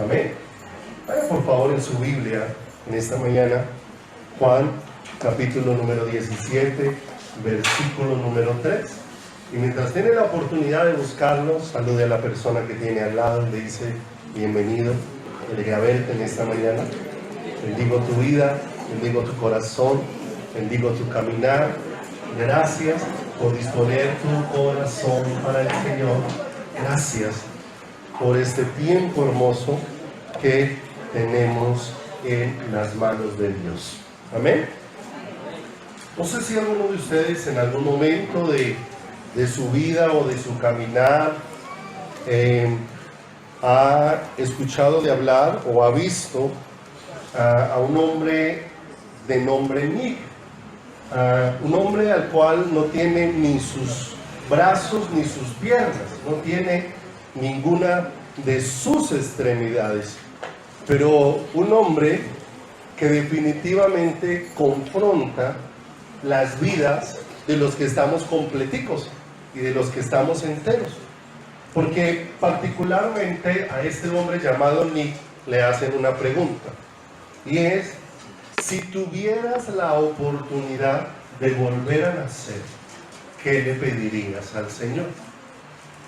Amén. Vaya por favor en su Biblia en esta mañana, Juan capítulo número 17, versículo número 3. Y mientras tiene la oportunidad de buscarlo, salude a la persona que tiene al lado, le dice bienvenido, alegra verte en esta mañana. Bendigo tu vida, bendigo tu corazón, bendigo tu caminar. Gracias por disponer tu corazón para el Señor. Gracias por este tiempo hermoso que tenemos en las manos de Dios. Amén. No sé si alguno de ustedes en algún momento de su vida o de su caminar ha escuchado de hablar o ha visto a un hombre de nombre Nick, un hombre al cual no tiene ni sus brazos ni sus piernas, no tiene ninguna de sus extremidades, pero un hombre que definitivamente confronta las vidas de los que estamos completicos y de los que estamos enteros, porque particularmente a este hombre llamado Nick le hacen una pregunta, y es: si tuvieras la oportunidad de volver a nacer, ¿qué le pedirías al Señor?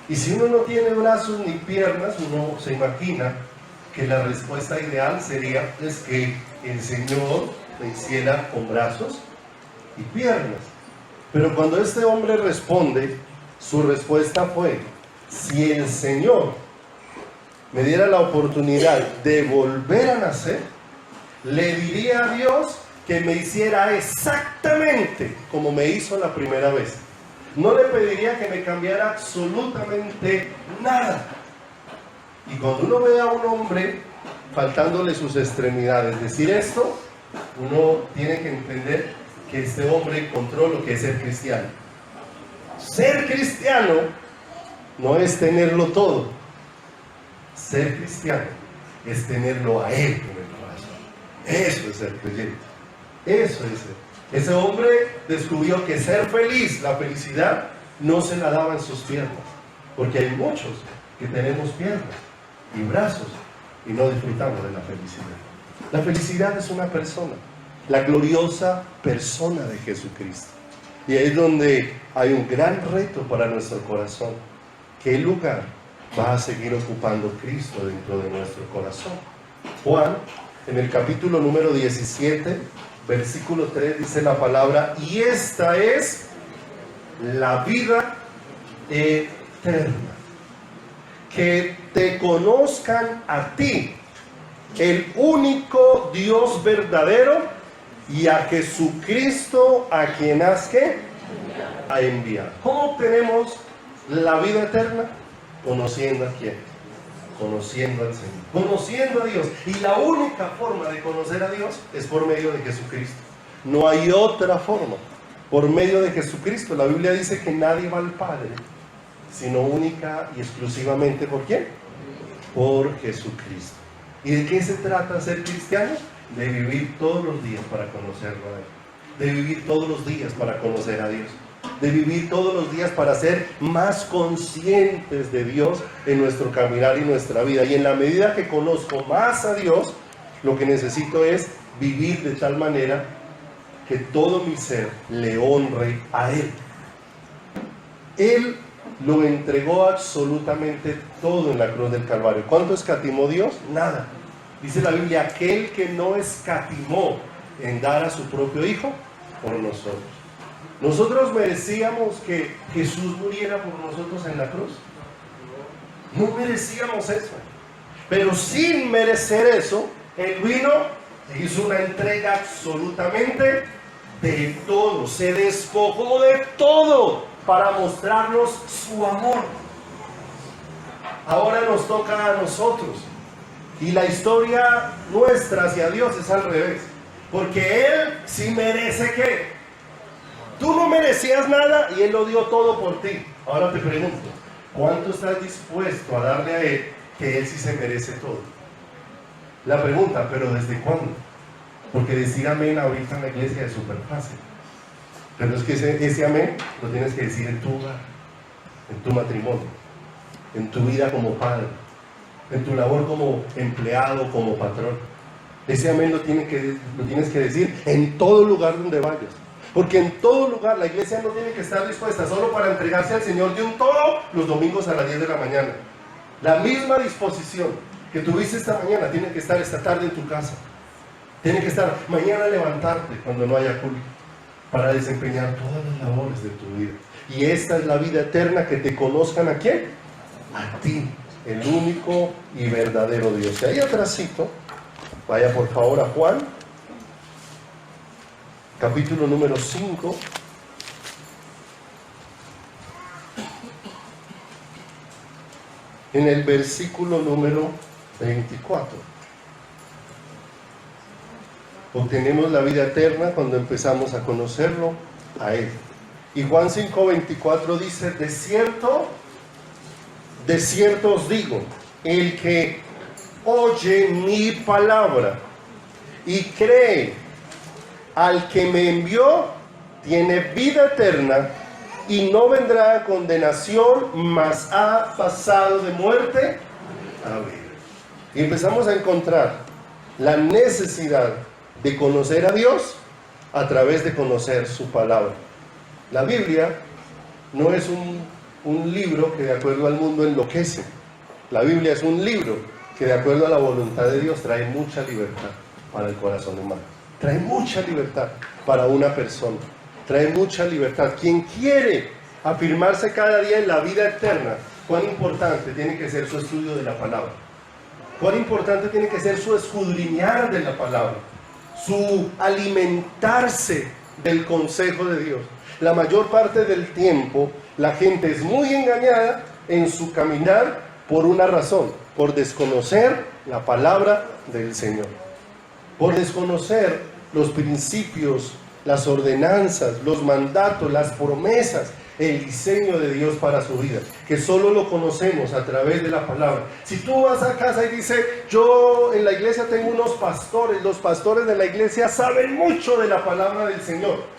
Y si uno no tiene brazos ni piernas, uno se imagina que la respuesta ideal sería pues, que el Señor me hiciera con brazos y piernas. Pero cuando este hombre responde, su respuesta fue: si el Señor me diera la oportunidad de volver a nacer, le diría a Dios que me hiciera exactamente como me hizo la primera vez. No le pediría que me cambiara absolutamente nada. Y cuando uno ve a un hombre faltándole sus extremidades decir esto, uno tiene que entender que este hombre encontró lo que es ser cristiano. Ser cristiano no es tenerlo todo. Ser cristiano es tenerlo a Él en el corazón. Eso es ser creyente. Eso es ser. Ese hombre descubrió que ser feliz, la felicidad, no se la daba en sus piernas. Porque hay muchos que tenemos piernas y brazos y no disfrutamos de la felicidad. La felicidad es una persona, la gloriosa persona de Jesucristo. Y ahí es donde hay un gran reto para nuestro corazón. ¿Qué lugar va a seguir ocupando Cristo dentro de nuestro corazón? Juan, en el capítulo número 17, versículo 3, dice la palabra: y esta es la vida eterna, que te conozcan a ti, el único Dios verdadero, y a Jesucristo, a quien has ¿qué? A enviar. ¿Cómo obtenemos la vida eterna? Conociendo a quién. Conociendo al Señor, conociendo a Dios. Y la única forma de conocer a Dios es por medio de Jesucristo. No hay otra forma. Por medio de Jesucristo. La Biblia dice que nadie va al Padre, sino única y exclusivamente ¿por quién? Por Jesucristo. ¿Y de qué se trata ser cristiano? De vivir todos los días para conocerlo a Él. De vivir todos los días para conocer a Dios. De vivir todos los días para ser más conscientes de Dios en nuestro caminar y nuestra vida. Y en la medida que conozco más a Dios, lo que necesito es vivir de tal manera que todo mi ser le honre a Él. Él lo entregó absolutamente todo en la cruz del Calvario. ¿Cuánto escatimó Dios? Nada. Dice la Biblia: aquel que no escatimó en dar a su propio Hijo por nosotros. ¿Nosotros merecíamos que Jesús muriera por nosotros en la cruz? No merecíamos eso. Pero sin merecer eso, Él vino e hizo una entrega absolutamente de todo. Se despojó de todo para mostrarnos su amor. Ahora nos toca a nosotros. Y la historia nuestra hacia Dios es al revés. Porque Él sí merece ¿qué? Tú no merecías nada y Él lo dio todo por ti. Ahora te pregunto, ¿cuánto estás dispuesto a darle a Él que Él sí se merece todo? La pregunta, ¿pero desde cuándo? Porque decir amén ahorita en la iglesia es súper fácil. Pero es que ese amén lo tienes que decir en tu hogar, en tu matrimonio, en tu vida como padre, en tu labor como empleado, como patrón. Ese amén lo tienes que decir en todo lugar donde vayas. Porque en todo lugar la iglesia no tiene que estar dispuesta solo para entregarse al Señor de un todo los domingos a las 10 de la mañana. La misma disposición que tuviste esta mañana tiene que estar esta tarde en tu casa. Tiene que estar mañana levantarte cuando no haya culto para desempeñar todas las labores de tu vida. Y esta es la vida eterna, que te conozcan ¿a quién? A ti, el único y verdadero Dios. Y ahí atrásito, vaya por favor a Juan, capítulo número 5. En el versículo número 24. Obtenemos la vida eterna cuando empezamos a conocerlo a Él. Y Juan 5:24 dice: de cierto os digo, el que oye mi palabra y cree al que me envió, tiene vida eterna y no vendrá a condenación, mas ha pasado de muerte a vida. Y empezamos a encontrar la necesidad de conocer a Dios a través de conocer su palabra. La Biblia no es un libro que de acuerdo al mundo enloquece. La Biblia es un libro que de acuerdo a la voluntad de Dios trae mucha libertad para el corazón humano. Trae mucha libertad para una persona. Trae mucha libertad. Quien quiere afirmarse cada día en la vida eterna, cuán importante tiene que ser su estudio de la palabra. Cuán importante tiene que ser su escudriñar de la palabra. Su alimentarse del consejo de Dios. La mayor parte del tiempo la gente es muy engañada en su caminar por una razón: por desconocer la palabra del Señor, por desconocer los principios, las ordenanzas, los mandatos, las promesas, el diseño de Dios para su vida, que solo lo conocemos a través de la palabra. Si tú vas a casa y dices: yo en la iglesia tengo unos pastores, los pastores de la iglesia saben mucho de la palabra del Señor.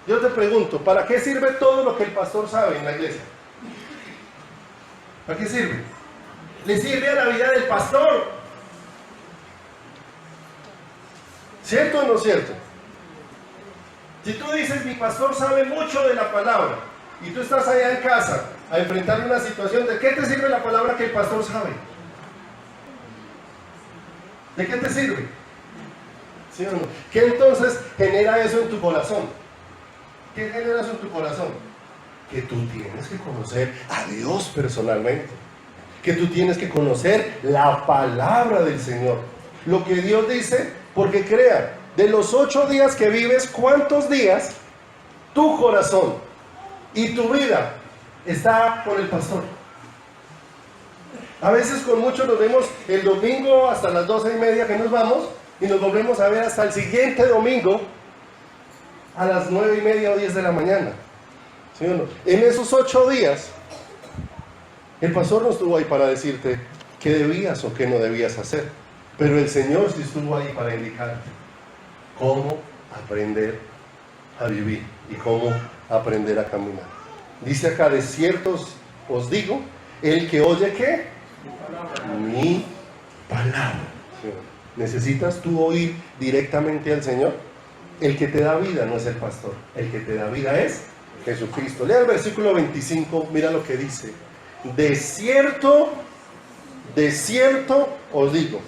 Yo te pregunto, ¿para qué sirve todo lo que el pastor sabe en la iglesia? ¿Para qué sirve? ¿Le sirve a la vida del pastor? ¿Cierto o no cierto? Si tú dices: mi pastor sabe mucho de la palabra, y tú estás allá en casa a enfrentar una situación, ¿de qué te sirve la palabra que el pastor sabe? ¿De qué te sirve? ¿Sí o no? ¿Qué entonces genera eso en tu corazón? ¿Qué genera eso en tu corazón? Que tú tienes que conocer a Dios personalmente. Que tú tienes que conocer la palabra del Señor. Lo que Dios dice, porque crea, de los 8 días que vives, ¿cuántos días tu corazón y tu vida está con el pastor? A veces con muchos nos vemos el domingo hasta las 12:30 que nos vamos, y nos volvemos a ver hasta el siguiente domingo a las 9:30 o 10 de la mañana. ¿Sí o no? En esos 8 días el pastor no estuvo ahí para decirte qué debías o qué no debías hacer, pero el Señor sí estuvo ahí para indicarte cómo aprender a vivir y cómo aprender a caminar. Dice acá: de cierto os digo, el que oye ¿qué? Mi palabra. ¿Sí? ¿Necesitas tú oír directamente al Señor? El que te da vida no es el pastor, el que te da vida es Jesucristo. Lea el versículo 25, mira lo que dice: de cierto os digo,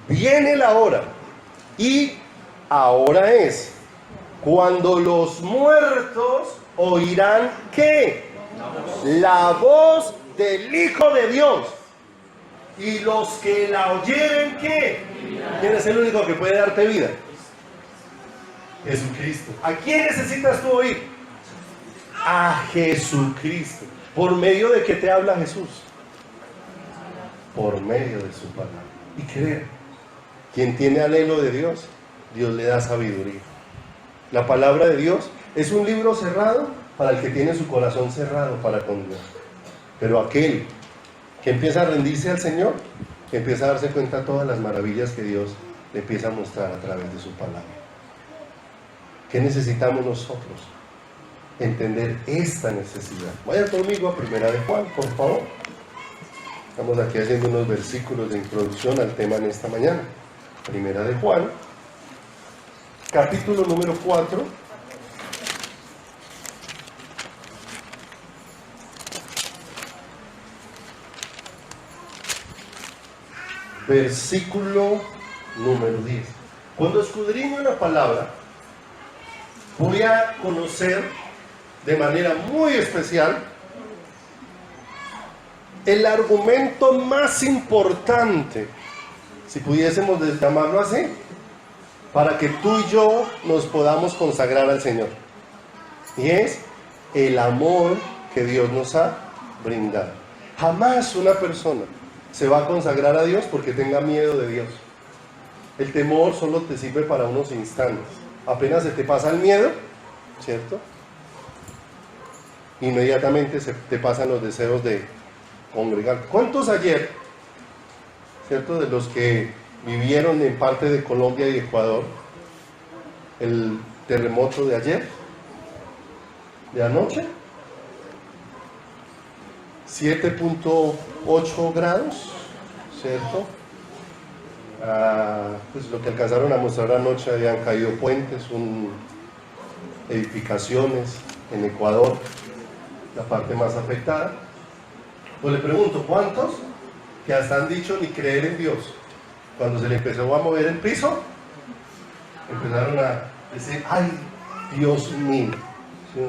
viene la hora, y ahora es, cuando los muertos oirán ¿qué? La voz del Hijo de Dios, y los que la oyeren ¿qué? ¿Quién es el único que puede darte vida? Jesucristo. ¿A quién necesitas tú oír? A Jesucristo. ¿Por medio de qué te habla Jesús? Por medio de su palabra. Y creer, quien tiene anhelo de Dios, Dios le da sabiduría. La palabra de Dios es un libro cerrado para el que tiene su corazón cerrado para con Dios. Pero aquel que empieza a rendirse al Señor, que empieza a darse cuenta de todas las maravillas que Dios le empieza a mostrar a través de su palabra. ¿Qué necesitamos nosotros? Entender esta necesidad. Vaya conmigo a 1 de Juan, por favor. Estamos aquí haciendo unos versículos de introducción al tema en esta mañana. Primera de Juan, capítulo número 4. Versículo número 10. Cuando escudriño la palabra, voy a conocer de manera muy especial el argumento más importante, si pudiésemos llamarlo así, para que tú y yo nos podamos consagrar al Señor. Y es el amor que Dios nos ha brindado. Jamás una persona se va a consagrar a Dios porque tenga miedo de Dios. El temor solo te sirve para unos instantes. Apenas se te pasa el miedo, ¿cierto? Inmediatamente se te pasan los deseos de congregar. ¿Cuántos ayer, cierto, de los que vivieron en parte de Colombia y Ecuador, el terremoto de ayer, de anoche, 7.8 grados, ¿cierto? Pues lo que alcanzaron a mostrar anoche, habían caído puentes, edificaciones en Ecuador, la parte más afectada. Pues le pregunto, ¿cuántos que hasta han dicho ni creer en Dios? Cuando se le empezó a mover el piso, empezaron a decir, ¡ay, Dios mío! ¿Sí?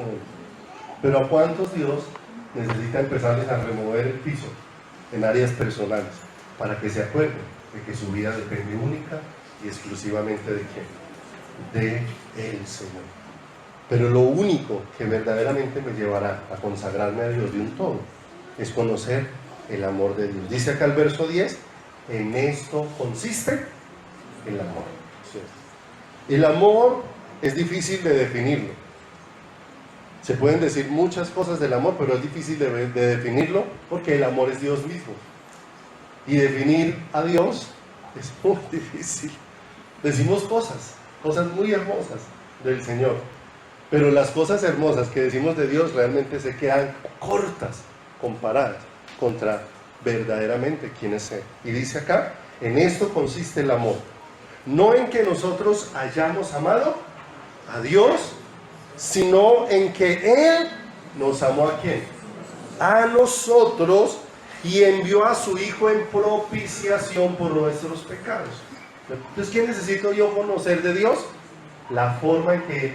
Pero ¿a cuántos Dios necesita empezarles a remover el piso en áreas personales para que se acuerden de que su vida depende única y exclusivamente de quién? De el Señor. Pero lo único que verdaderamente me llevará a consagrarme a Dios de un todo es conocer el amor de Dios. Dice acá el verso 10, en esto consiste el amor. ¿Sí? El amor es difícil de definirlo. Se pueden decir muchas cosas del amor, pero es difícil de definirlo porque el amor es Dios mismo. Y definir a Dios es muy difícil. Decimos cosas muy hermosas del Señor, pero las cosas hermosas que decimos de Dios realmente se quedan cortas comparadas contra verdaderamente quién es Él. Y dice acá, en esto consiste el amor, no en que nosotros hayamos amado a Dios, sino en que Él nos amó ¿a quién? A nosotros, y envió a su Hijo en propiciación por nuestros pecados. Entonces, ¿qué necesito yo conocer de Dios? La forma en que Él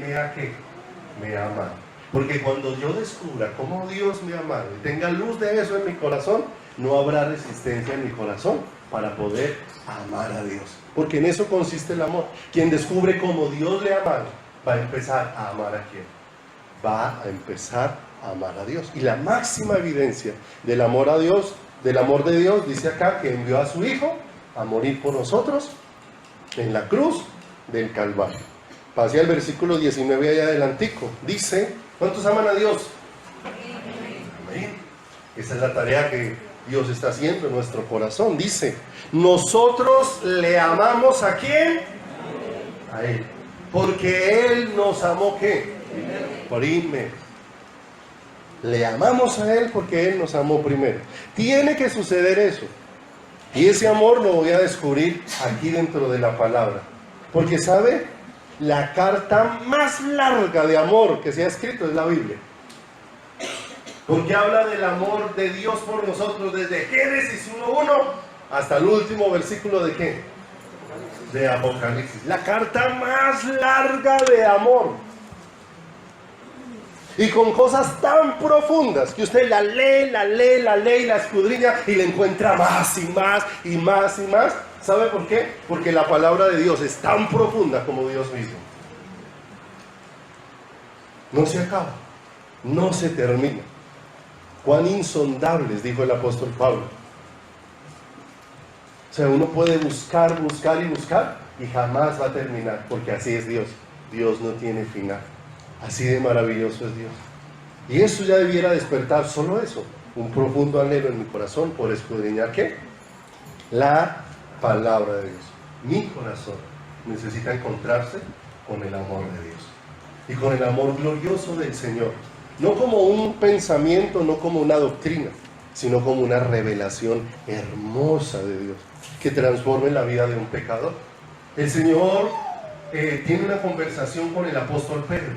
me ama. Porque cuando yo descubra cómo Dios me ama y tenga luz de eso en mi corazón, no habrá resistencia en mi corazón para poder amar a Dios. Porque en eso consiste el amor. Quien descubre cómo Dios le ama, va a empezar a amar a quién. Va a empezar a amar a Dios. Y la máxima evidencia del amor a Dios, del amor de Dios, dice acá que envió a su Hijo a morir por nosotros en la cruz del Calvario. Pase al versículo 19 allá adelantico. Dice, ¿cuántos aman a Dios? Amén. Esa es la tarea que Dios está haciendo en nuestro corazón. Dice, nosotros le amamos ¿a quién? A Él. Porque Él nos amó ¿qué? Primero. Le amamos a Él porque Él nos amó primero. Tiene que suceder eso. Y ese amor lo voy a descubrir aquí dentro de la palabra. Porque ¿sabe? La carta más larga de amor que se ha escrito es la Biblia. Porque habla del amor de Dios por nosotros desde Génesis 1:1 hasta el último versículo de ¿qué? De Apocalipsis. La carta más larga de amor. Y con cosas tan profundas que usted la lee y la escudriña y le encuentra más y más y más y más. ¿Sabe por qué? Porque la palabra de Dios es tan profunda como Dios mismo. No se acaba, no se termina. Cuán insondables, dijo el apóstol Pablo. O sea, uno puede buscar y buscar y jamás va a terminar, porque así es Dios. Dios no tiene final. Así de maravilloso es Dios. Y eso ya debiera despertar solo eso, un profundo anhelo en mi corazón por escudriñar ¿qué? La palabra de Dios. Mi corazón necesita encontrarse con el amor de Dios y con el amor glorioso del Señor. No como un pensamiento, no como una doctrina, sino como una revelación hermosa de Dios, que transforme la vida de un pecador. El Señor tiene una conversación con el apóstol Pedro,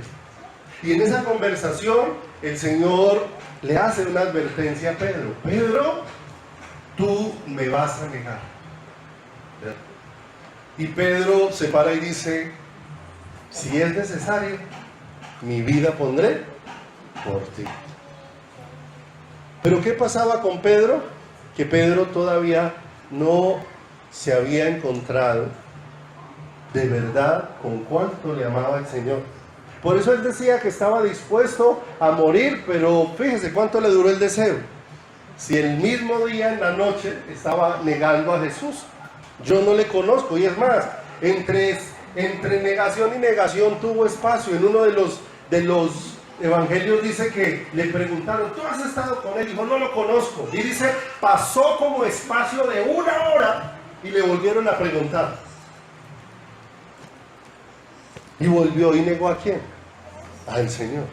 y en esa conversación el Señor le hace una advertencia a Pedro: Pedro, tú me vas a negar. Y Pedro se para y dice: si es necesario, mi vida pondré por ti. Pero ¿qué pasaba con Pedro? Que Pedro todavía no se había encontrado de verdad con cuánto le amaba el Señor. Por eso él decía que estaba dispuesto a morir, pero fíjese cuánto le duró el deseo. Si el mismo día, en la noche, estaba negando a Jesús. Yo no le conozco, y es más, entre negación y negación tuvo espacio. En uno de los evangelios dice que le preguntaron: ¿tú has estado con él? Dijo: no lo conozco. Y dice: pasó como espacio de 1 hora y le volvieron a preguntar. Y volvió y negó ¿a quién? Al Señor.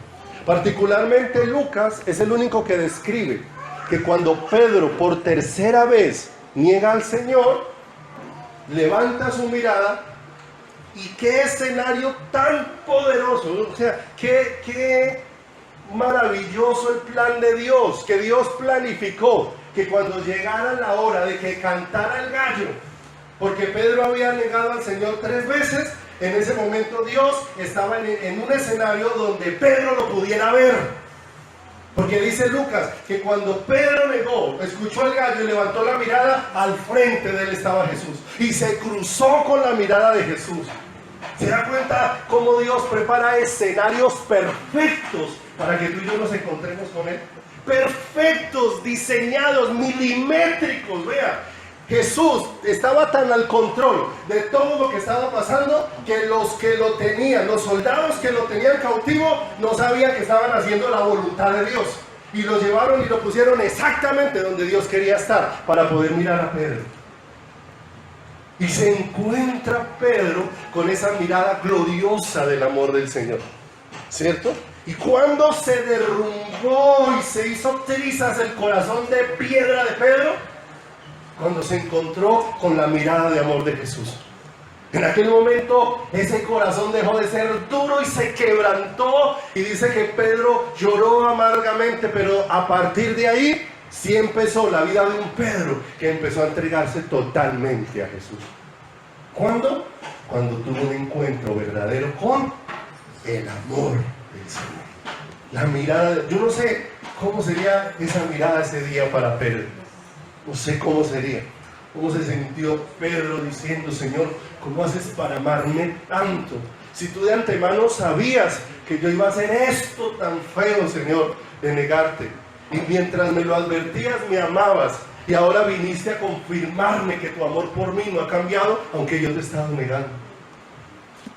Particularmente Lucas es el único que describe que cuando Pedro por tercera vez niega al Señor, levanta su mirada, y qué escenario tan poderoso, o sea, qué maravilloso el plan de Dios, que Dios planificó que cuando llegara la hora de que cantara el gallo, porque Pedro había negado al Señor 3 veces, en ese momento Dios estaba en un escenario donde Pedro lo pudiera ver. Porque dice Lucas que cuando Pedro negó, escuchó el gallo y levantó la mirada, al frente de él estaba Jesús, y se cruzó con la mirada de Jesús. ¿Se da cuenta cómo Dios prepara escenarios perfectos para que tú y yo nos encontremos con Él? Perfectos, diseñados, milimétricos. Vea, Jesús estaba tan al control de todo lo que estaba pasando que los que lo tenían, los soldados que lo tenían cautivo, no sabían que estaban haciendo la voluntad de Dios, y lo llevaron y lo pusieron exactamente donde Dios quería estar para poder mirar a Pedro. Y se encuentra Pedro con esa mirada gloriosa del amor del Señor, ¿cierto? Y cuando se derrumbó y se hizo trizas el corazón de piedra de Pedro, cuando se encontró con la mirada de amor de Jesús. En aquel momento ese corazón dejó de ser duro y se quebrantó, y dice que Pedro lloró amargamente, pero a partir de ahí sí empezó la vida de un Pedro que empezó a entregarse totalmente a Jesús. ¿Cuándo? Cuando tuvo un encuentro verdadero con el amor del Señor. La mirada, yo no sé cómo sería esa mirada ese día para Pedro. No sé cómo sería. ¿Cómo se sintió Pedro diciendo: Señor, ¿cómo haces para amarme tanto? Si tú de antemano sabías que yo iba a hacer esto tan feo, Señor, de negarte. Y mientras me lo advertías, me amabas. Y ahora viniste a confirmarme que tu amor por mí no ha cambiado, aunque yo te he estado negando.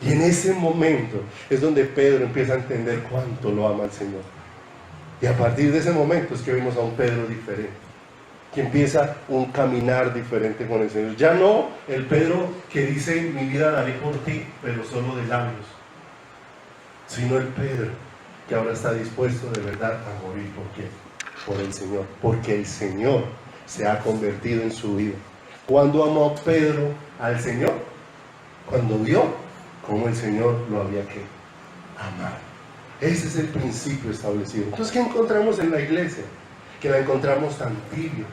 Y en ese momento es donde Pedro empieza a entender cuánto lo ama el Señor. Y a partir de ese momento es que vemos a un Pedro diferente, que empieza un caminar diferente con el Señor. Ya no el Pedro que dice: mi vida daré por ti, pero solo de labios, sino el Pedro que ahora está dispuesto de verdad a morir. ¿Por qué? Por el Señor, porque el Señor se ha convertido en su vida. ¿Cuándo amó Pedro al Señor? Cuando vio cómo el Señor lo había que amar. Ese es el principio establecido. Entonces, ¿qué encontramos en la iglesia? Que la encontramos tan tibia,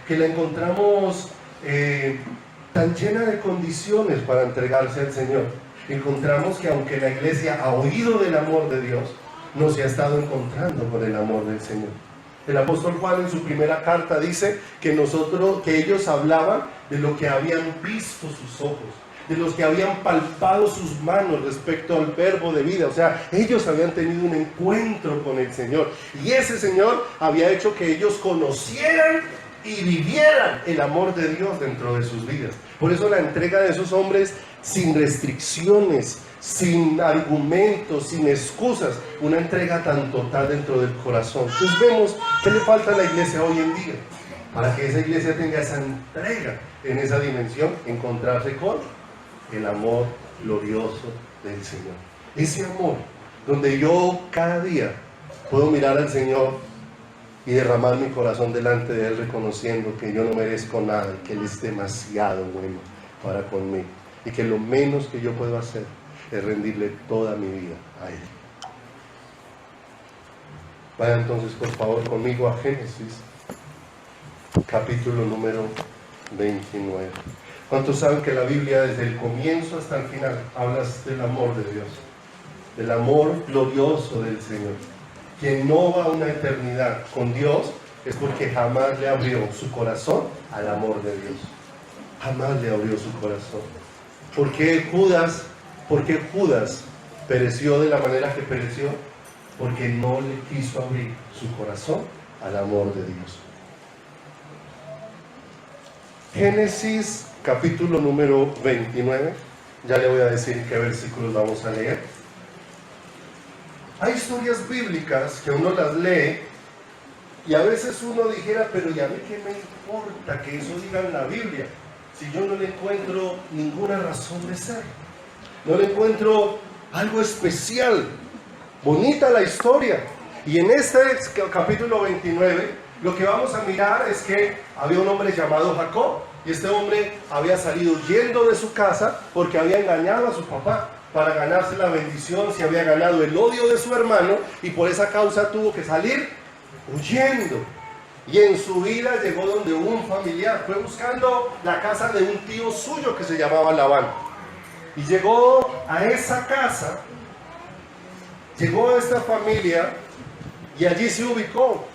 que la encontramos tan llena de condiciones para entregarse al Señor. Encontramos que aunque la iglesia ha oído del amor de Dios, no se ha estado encontrando con el amor del Señor. El apóstol Juan en su primera carta dice que ellos hablaban de lo que habían visto sus ojos, de los que habían palpado sus manos respecto al verbo de vida. O sea, ellos habían tenido un encuentro con el Señor, y ese Señor había hecho que ellos conocieran y vivieran el amor de Dios dentro de sus vidas. Por eso la entrega de esos hombres, sin restricciones, sin argumentos, sin excusas, una entrega tan total dentro del corazón. Entonces vemos qué le falta a la iglesia hoy en día para que esa iglesia tenga esa entrega en esa dimensión, encontrarse con el amor glorioso del Señor. Ese amor donde yo cada día puedo mirar al Señor y derramar mi corazón delante de Él, reconociendo que yo no merezco nada y que Él es demasiado bueno para conmigo, y que lo menos que yo puedo hacer es rendirle toda mi vida a Él. Vaya entonces por favor conmigo a Génesis, capítulo número 29. ¿Cuántos saben que la Biblia desde el comienzo hasta el final habla del amor de Dios? Del amor glorioso del Señor. Quien no va a una eternidad con Dios es porque jamás le abrió su corazón al amor de Dios. Jamás le abrió su corazón. ¿Por qué Judas pereció de la manera que pereció? Porque no le quiso abrir su corazón al amor de Dios. Génesis capítulo número 29. Ya le voy a decir qué versículos vamos a leer. Hay historias bíblicas que uno las lee y a veces uno dijera, pero ¿y a mí qué me importa que eso diga en la Biblia? Si yo no le encuentro ninguna razón de ser, no le encuentro algo especial. Bonita la historia. Y en este capítulo 29 lo que vamos a mirar es que había un hombre llamado Jacob, y este hombre había salido huyendo de su casa porque había engañado a su papá para ganarse la bendición, se había ganado el odio de su hermano, y por esa causa tuvo que salir huyendo. Y en su vida llegó donde un familiar, fue buscando la casa de un tío suyo que se llamaba Labán, y llegó a esa casa, llegó a esta familia, y allí se ubicó.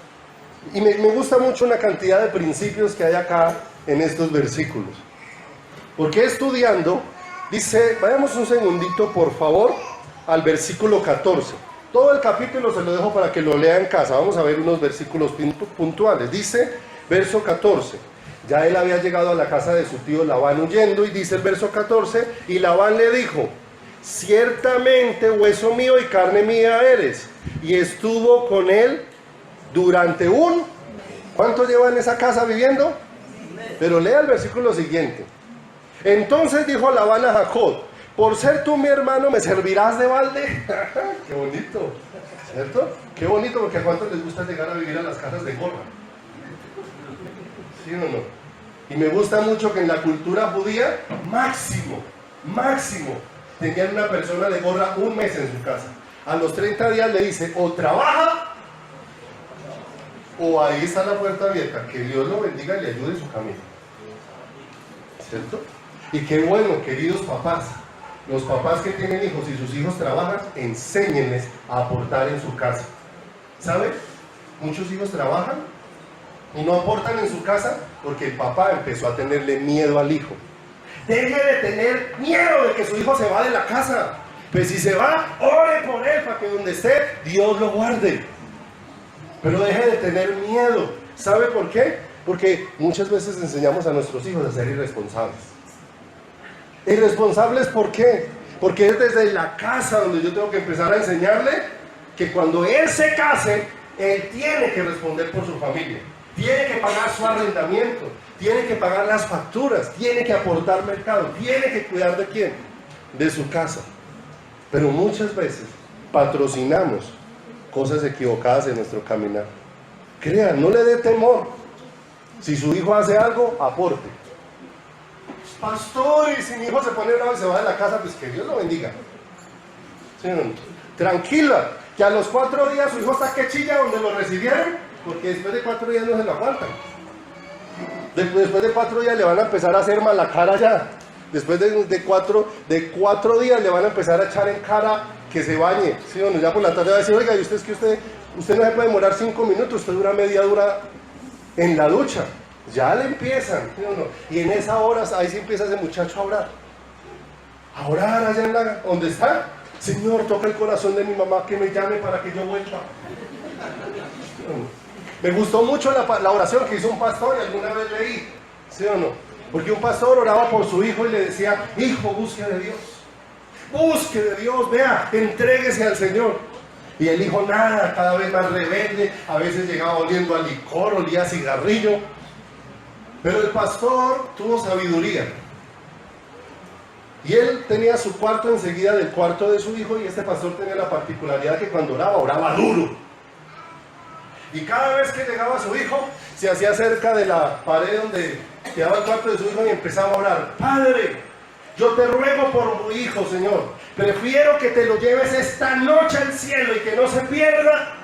Y me gusta mucho una cantidad de principios que hay acá en estos versículos, porque estudiando, dice, vayamos un segundito por favor al versículo 14. Todo el capítulo se lo dejo para que lo lea en casa. Vamos a ver unos versículos puntuales. Dice, verso 14, ya él había llegado a la casa de su tío Labán huyendo, y dice el verso 14, y Labán le dijo, ciertamente hueso mío y carne mía eres. Y estuvo con él durante ¿cuánto lleva en esa casa viviendo? Pero lea el versículo siguiente. Entonces dijo Labán a Jacob, por ser tú mi hermano, ¿me servirás de balde? Qué bonito, ¿cierto? Qué bonito, porque a cuántos les gusta llegar a vivir a las casas de gorra, ¿sí o no? Y me gusta mucho que en la cultura judía, máximo, tenían una persona de gorra un mes en su casa. A los 30 días le dice, o trabaja, o ahí está la puerta abierta, que Dios lo bendiga y le ayude en su camino, ¿cierto? Y qué bueno, queridos papás, los papás que tienen hijos y sus hijos trabajan, enséñenles a aportar en su casa. ¿Saben? Muchos hijos trabajan y no aportan en su casa porque el papá empezó a tenerle miedo al hijo. Deje de tener miedo de que su hijo se va de la casa. Pues si se va, ore por él para que donde esté, Dios lo guarde. Pero deje de tener miedo. ¿Sabe por qué? Porque muchas veces enseñamos a nuestros hijos a ser irresponsables. ¿Irresponsables por qué? Porque es desde la casa donde yo tengo que empezar a enseñarle que cuando él se case, él tiene que responder por su familia, tiene que pagar su arrendamiento, tiene que pagar las facturas, tiene que aportar mercado, tiene que cuidar ¿de quién? De su casa. Pero muchas veces patrocinamos cosas equivocadas en nuestro caminar. Crean, no le dé temor. Si su hijo hace algo, aporte. Pastor, y si mi hijo se pone bravo y se va de la casa, pues que Dios lo bendiga. ¿Sí, no? Tranquila, que a los 4 días su hijo está que chilla donde lo recibieron, porque después de 4 días no se lo aguantan. Después de 4 días le van a empezar a hacer mala cara ya. Después de cuatro días le van a empezar a echar en cara que se bañe. ¿Sí, no? Ya por la tarde va a decir, oiga, y usted es que usted no se puede demorar 5 minutos, usted dura media hora en la ducha. Ya le empiezan, ¿sí o no? Y en esa hora, ahí sí empieza ese muchacho a orar. A orar allá donde está. Señor, toca el corazón de mi mamá, que me llame para que yo vuelva. ¿Sí o no? Me gustó mucho la oración que hizo un pastor y alguna vez leí, ¿sí o no? Porque un pastor oraba por su hijo y le decía, hijo, busque de Dios, vea, entréguese al Señor. Y el hijo nada, cada vez más rebelde, a veces llegaba oliendo a licor, olía a cigarrillo. Pero el pastor tuvo sabiduría. Y él tenía su cuarto enseguida del cuarto de su hijo, y este pastor tenía la particularidad que cuando oraba, oraba duro. Y cada vez que llegaba su hijo, se hacía cerca de la pared donde quedaba el cuarto de su hijo y empezaba a orar: Padre, yo te ruego por mi hijo, Señor. Prefiero que te lo lleves esta noche al cielo y que no se pierda,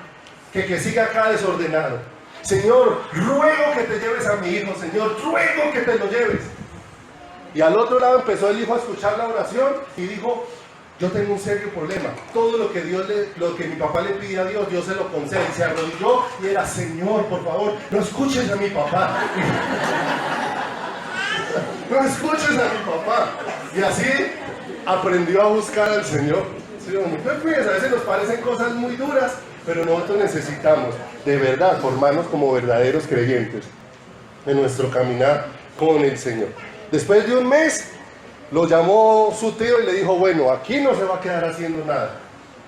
que siga acá desordenado. Señor, ruego que te lleves a mi hijo, Señor, ruego que te lo lleves. Y al otro lado empezó el hijo a escuchar la oración y dijo: yo tengo un serio problema. Todo lo que mi papá le pide a Dios, yo se lo concedo. Y se arrodilló y era: Señor, por favor, no escuches a mi papá. No escuches a mi papá. Y así aprendió a buscar al Señor. ¿Sí? A veces nos parecen cosas muy duras, pero nosotros necesitamos de verdad formarnos como verdaderos creyentes en nuestro caminar con el Señor. Después de un mes, lo llamó su tío y le dijo: bueno, aquí no se va a quedar haciendo nada.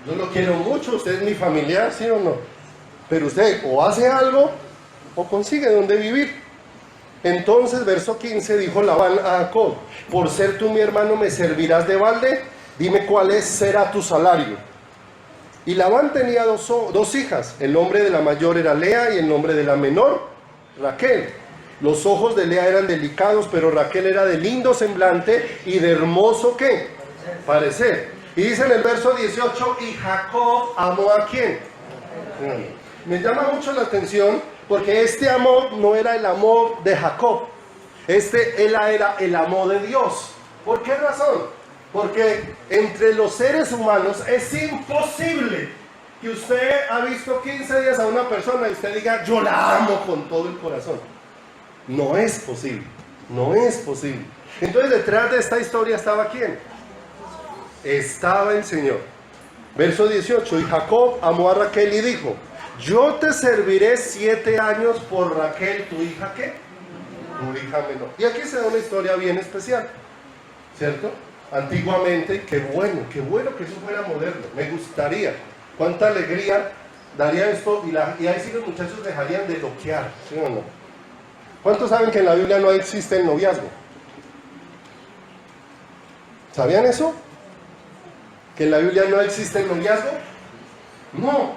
Yo lo quiero mucho, usted es mi familiar, ¿sí o no? Pero usted o hace algo o consigue donde vivir. Entonces, verso 15, dijo Labán a Jacob: por ser tú mi hermano, ¿me servirás de balde? Dime cuál será tu salario. Y Labán tenía dos hijas. El nombre de la mayor era Lea y el nombre de la menor, Raquel. Los ojos de Lea eran delicados, pero Raquel era de lindo semblante y de hermoso, ¿qué? Parecer. Y dice en el verso 18: y Jacob amó ¿a quién? Me llama mucho la atención porque este amor no era el amor de Jacob. Él era el amor de Dios. ¿Por qué razón? Porque entre los seres humanos es imposible que usted ha visto 15 días a una persona y usted diga: yo la amo con todo el corazón. No es posible, no es posible. Entonces, detrás de esta historia estaba ¿quién? Estaba el Señor. Verso 18: y Jacob amó a Raquel y dijo: yo te serviré 7 años por Raquel, tu hija, ¿qué? Tu hija menor. Y aquí se da una historia bien especial, ¿cierto? Antiguamente, qué bueno que eso fuera moderno. Me gustaría, cuánta alegría daría esto. Y ahí sí los muchachos dejarían de loquear, ¿sí o no? ¿Cuántos saben que en la Biblia no existe el noviazgo? ¿Sabían eso? ¿Que en la Biblia no existe el noviazgo? No.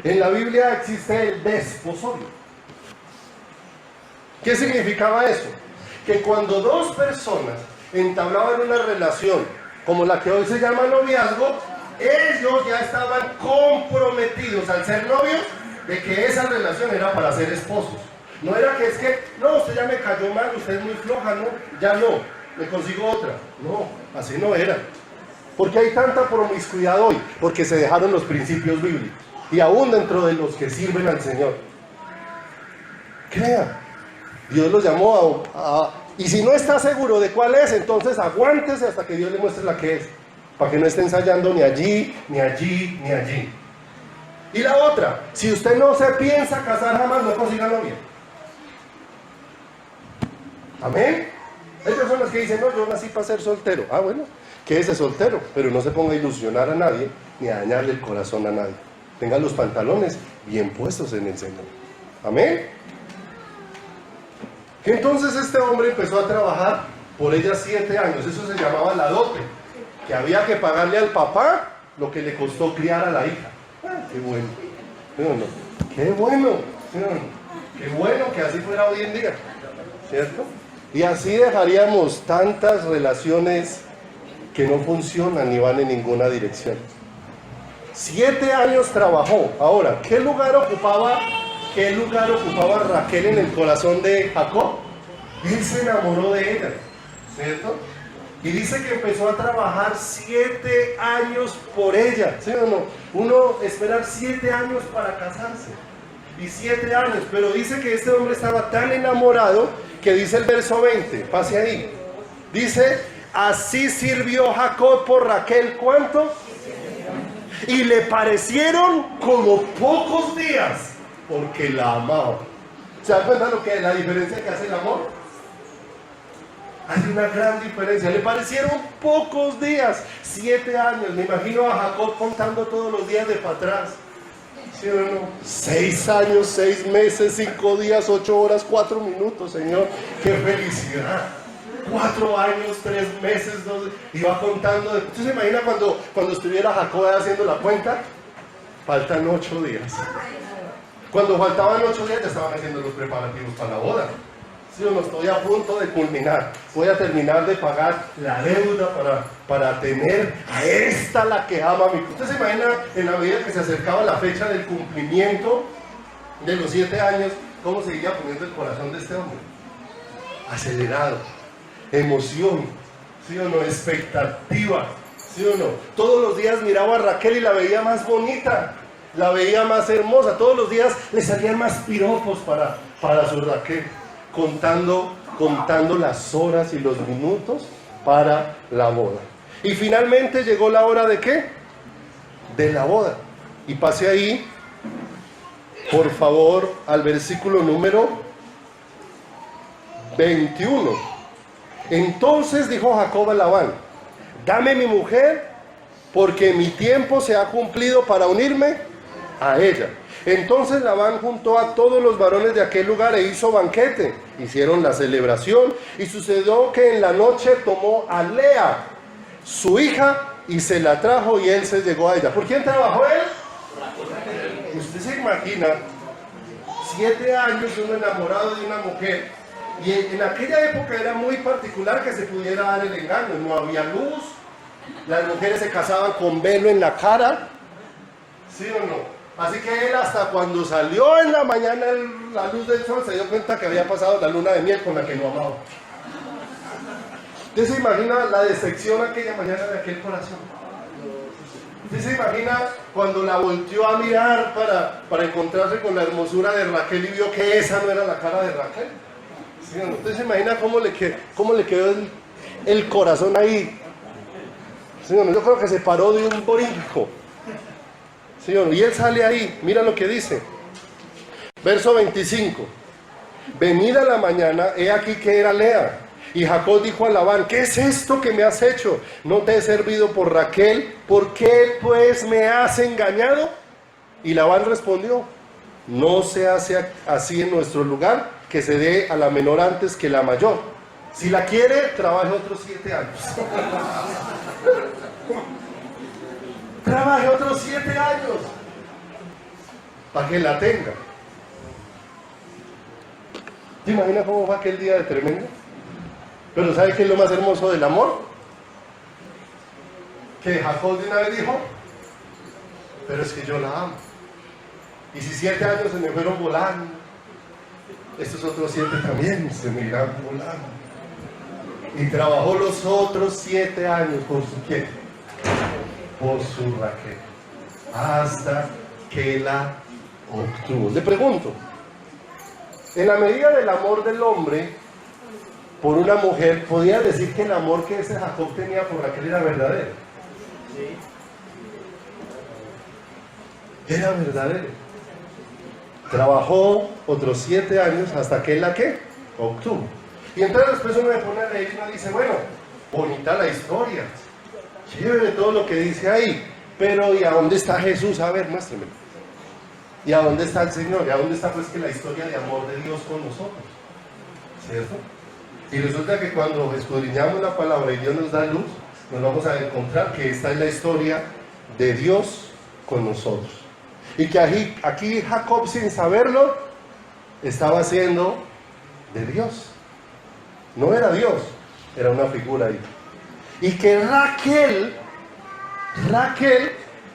En la Biblia existe el desposorio. ¿Qué significaba eso? Que cuando dos personas entablaban una relación como la que hoy se llama noviazgo, ellos ya estaban comprometidos al ser novios de que esa relación era para ser esposos. No era que no, usted ya me cayó mal, usted es muy floja, no, ya no, me consigo otra. No, así no era. ¿Por qué hay tanta promiscuidad hoy? Porque se dejaron los principios bíblicos. Y aún dentro de los que sirven al Señor. Crea, Dios los llamó y si no está seguro de cuál es, entonces aguántese hasta que Dios le muestre la que es, para que no esté ensayando ni allí, ni allí, ni allí. Y la otra, si usted no se piensa casar jamás, no consiga novia. Amén. Hay personas que dicen: no, yo nací para ser soltero. Ah, bueno, quédese soltero, pero no se ponga a ilusionar a nadie, ni a dañarle el corazón a nadie. Tenga los pantalones bien puestos en el Señor. Amén. Entonces este hombre empezó a trabajar por ella 7 años. Eso se llamaba la dote, que había que pagarle al papá lo que le costó criar a la hija. Qué bueno. No. Qué bueno. Qué bueno que así fuera hoy en día, ¿cierto? Y así dejaríamos tantas relaciones que no funcionan ni van en ninguna dirección. 7 años trabajó. Ahora, ¿qué lugar ocupaba Raquel en el corazón de Jacob? Él se enamoró de ella, ¿cierto? Y dice que empezó a trabajar 7 años por ella, ¿sí o no? Uno esperar 7 años para casarse. Y 7 años, pero dice que este hombre estaba tan enamorado que dice el verso 20, pase ahí. Dice: así sirvió Jacob por Raquel, ¿cuánto? Y le parecieron como pocos días, porque la amaba. ¿Se dan cuenta la diferencia que hace el amor? Hace una gran diferencia. Le parecieron pocos días, 7 años. Me imagino a Jacob contando todos los días de para atrás. ¿Sí o no? 6 años, 6 meses, 5 días, 8 horas, 4 minutos, Señor. ¡Qué felicidad! 4 años, 3 meses, 2, y va contando. ¿Usted se imagina cuando estuviera Jacob haciendo la cuenta? faltan 8 días. Cuando faltaban 8 días ya estaban haciendo los preparativos para la boda. Sí o no, estoy a punto de culminar. Voy a terminar de pagar la deuda para tener a esta la que ama a mi. ¿Usted se imagina en la medida que se acercaba la fecha del cumplimiento de los 7 años, cómo seguía poniendo el corazón de este hombre? Acelerado, emoción, ¿sí o no? Expectativa, ¿sí o no? Todos los días miraba a Raquel y la veía más bonita, la veía más hermosa. Todos los días le salían más piropos para su Raquel, contando las horas y los minutos para la boda. Y finalmente llegó la hora ¿de qué? De la boda. Y pase ahí, por favor, al versículo número 21. Entonces dijo Jacob a Labán: dame mi mujer, porque mi tiempo se ha cumplido para unirme a ella. Entonces Labán juntó a todos los varones de aquel lugar e hizo banquete. Hicieron la celebración, y sucedió que en la noche tomó a Lea, su hija, y se la trajo, y él se llegó a ella. ¿Por quién trabajó él? Usted se imagina 7 años uno enamorado de una mujer, y en aquella época era muy particular que se pudiera dar el engaño. No había luz, las mujeres se casaban con velo en la cara, ¿sí o no? Así que él, hasta cuando salió en la mañana la luz del sol, se dio cuenta que había pasado la luna de miel con la que no amaba. ¿Usted se imagina la decepción aquella mañana de aquel corazón? ¿Usted se imagina cuando la volteó a mirar para encontrarse con la hermosura de Raquel y vio que esa no era la cara de Raquel? ¿Sí? ¿Usted se imagina cómo le quedó el corazón ahí? ¿Sí? Yo creo que se paró de un brinco. ¿Sí? Y él sale ahí, mira lo que dice. Verso 25. Venida la mañana, he aquí que era Lea. Y Jacob dijo a Labán: ¿qué es esto que me has hecho? ¿No te he servido por Raquel? ¿Por qué pues me has engañado? Y Labán respondió: no se hace así en nuestro lugar, que se dé a la menor antes que la mayor. Si la quiere, trabaje otros 7 años. Trabaje otros 7 años para que la tenga. ¿Te imaginas cómo fue aquel día de tremendo? Pero ¿sabe qué es lo más hermoso del amor? Que Jacob de una vez dijo: pero es que yo la amo. Y si 7 años se me fueron volando, estos otros 7 también se me irán volando. Y trabajó los otros 7 años por su ¿quién? Por su Raquel, hasta que la obtuvo. Le pregunto, en la medida del amor del hombre por una mujer, ¿podría decir que el amor que ese Jacob tenía por Raquel era verdadero? Sí. Era verdadero. Trabajó otros 7 años hasta que él la ¿qué? Obtuvo. Y entonces después uno le pone a leer y uno dice: bueno, bonita la historia, chévere todo lo que dice ahí, pero ¿y a dónde está Jesús? A ver, muéstrame. ¿Y a dónde está el Señor? ¿Y a dónde está pues que la historia de amor de Dios con nosotros? ¿Cierto? Y resulta que cuando escudriñamos la palabra y Dios nos da luz, nos vamos a encontrar que esta es la historia de Dios con nosotros. Y que aquí Jacob, sin saberlo, estaba haciendo de Dios. No era Dios, era una figura ahí. Y que Raquel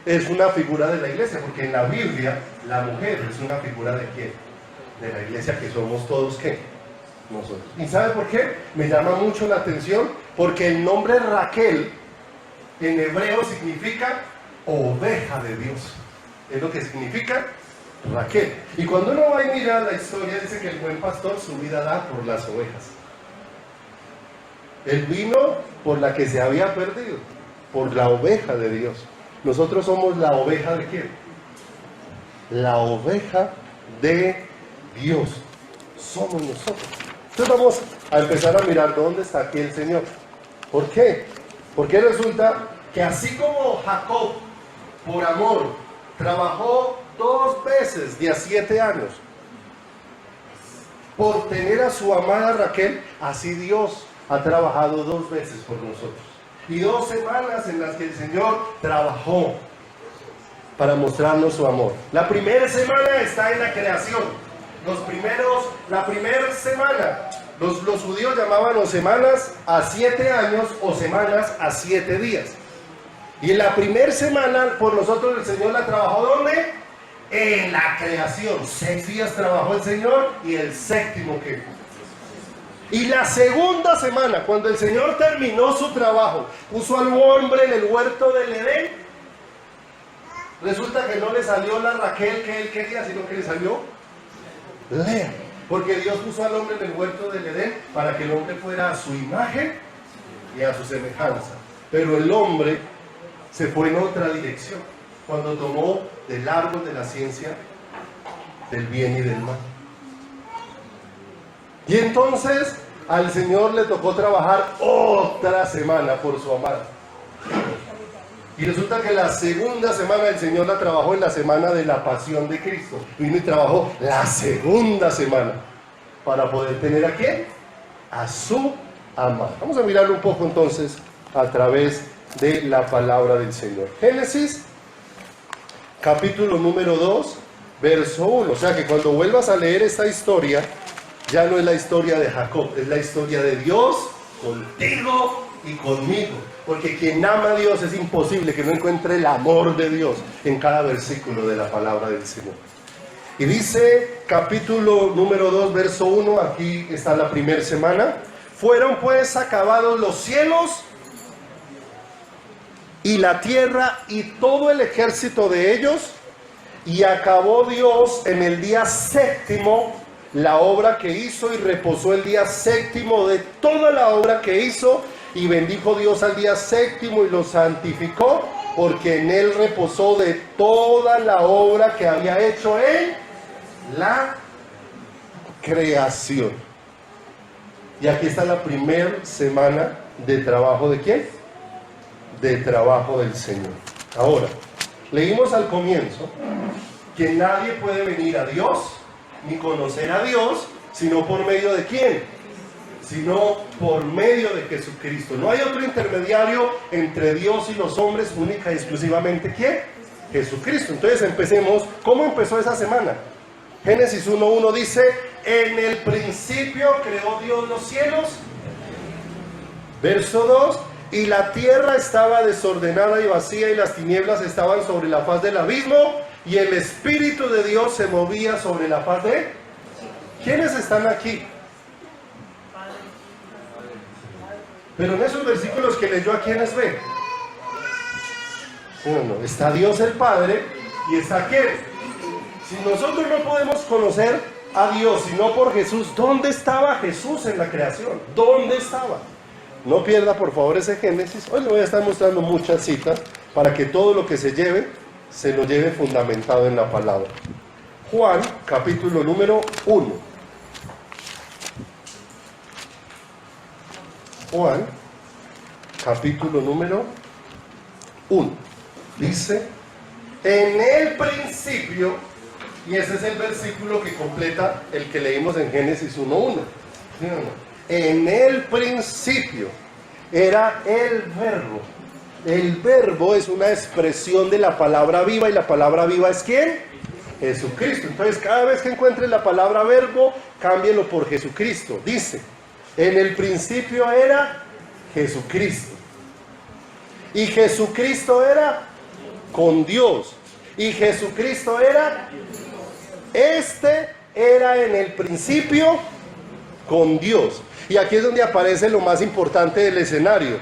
es una figura de la iglesia, porque en la Biblia la mujer es una figura ¿de quién? De la iglesia, que somos todos ¿qué? Nosotros. ¿Y sabe por qué? Me llama mucho la atención, porque el nombre Raquel en hebreo significa oveja de Dios. Es lo que significa Raquel. Y cuando uno va y mira la historia, dice que el buen pastor su vida da por las ovejas. Él vino por la que se había perdido, por la oveja de Dios. Nosotros somos la oveja ¿de quién? La oveja de Dios. Somos nosotros. Entonces vamos a empezar a mirar dónde está aquí el Señor. ¿Por qué? Porque resulta que así como Jacob, por amor, trabajó 2 veces de a 7 años por tener a su amada Raquel, así Dios ha trabajado 2 veces por nosotros. Y 2 semanas en las que el Señor trabajó para mostrarnos su amor. La primera semana está en la creación. La primera semana, los judíos llamaban o semanas a 7 años o semanas a 7 días. Y en la primera semana, por nosotros el Señor la trabajó, ¿dónde? En la creación. 6 días trabajó el Señor y el séptimo ¿qué? Y la segunda semana, cuando el Señor terminó su trabajo, puso al hombre en el huerto del Edén. Resulta que no le salió la Raquel que él quería, sino que le salió Lea. Porque Dios puso al hombre en el huerto del Edén para que el hombre fuera a su imagen y a su semejanza. Pero el hombre se fue en otra dirección cuando tomó del árbol de la ciencia del bien y del mal. Y entonces al Señor le tocó trabajar otra semana por su amada. Y resulta que la segunda semana el Señor la trabajó en la semana de la pasión de Cristo. Vino y trabajó la segunda semana para poder tener ¿a quién? A su amada. Vamos a mirar un poco entonces a través de la palabra del Señor. Génesis, capítulo número 2, verso 1. O sea que cuando vuelvas a leer esta historia, ya no es la historia de Jacob, es la historia de Dios contigo y conmigo. Porque quien ama a Dios es imposible que no encuentre el amor de Dios en cada versículo de la palabra del Señor. Y dice, capítulo número 2, verso 1, aquí está la primera semana. Fueron pues acabados los cielos y la tierra y todo el ejército de ellos, y acabó Dios en el día séptimo la obra que hizo, y reposó el día séptimo de toda la obra que hizo, y bendijo Dios al día séptimo y lo santificó, porque en él reposó de toda la obra que había hecho en la creación. Y aquí está la primera semana de trabajo ¿de quién? De trabajo del Señor. Ahora, leímos al comienzo que nadie puede venir a Dios ni conocer a Dios sino por medio de ¿quién? Sino por medio de Jesucristo. No hay otro intermediario entre Dios y los hombres, única y exclusivamente ¿quién? Jesucristo. Entonces empecemos. ¿Cómo empezó esa semana? Génesis 1:1 dice: en el principio creó Dios los cielos. Verso 2: y la tierra estaba desordenada y vacía, y las tinieblas estaban sobre la faz del abismo, y el Espíritu de Dios se movía sobre la faz de... ¿Quiénes están aquí? Pero en esos versículos que leyó, ¿a quiénes ve? No, está Dios el Padre, y está ¿quién? Si nosotros no podemos conocer a Dios sino por Jesús, ¿dónde estaba Jesús en la creación? ¿Dónde estaba? No pierda por favor ese Génesis. Hoy le voy a estar mostrando muchas citas para que todo lo que se lo lleve fundamentado en la palabra. Juan, capítulo número 1. Juan, capítulo número 1. Dice: en el principio, y ese es el versículo que completa el que leímos en Génesis 1:1. ¿Sí o no? En el principio era el verbo. El verbo es una expresión de la palabra viva, y la palabra viva es ¿quién? Jesucristo. Entonces cada vez que encuentre la palabra verbo, cámbielo por Jesucristo. Dice: en el principio era Jesucristo, y Jesucristo era con Dios, y Jesucristo era era en el principio con Dios. Y aquí es donde aparece lo más importante del escenario.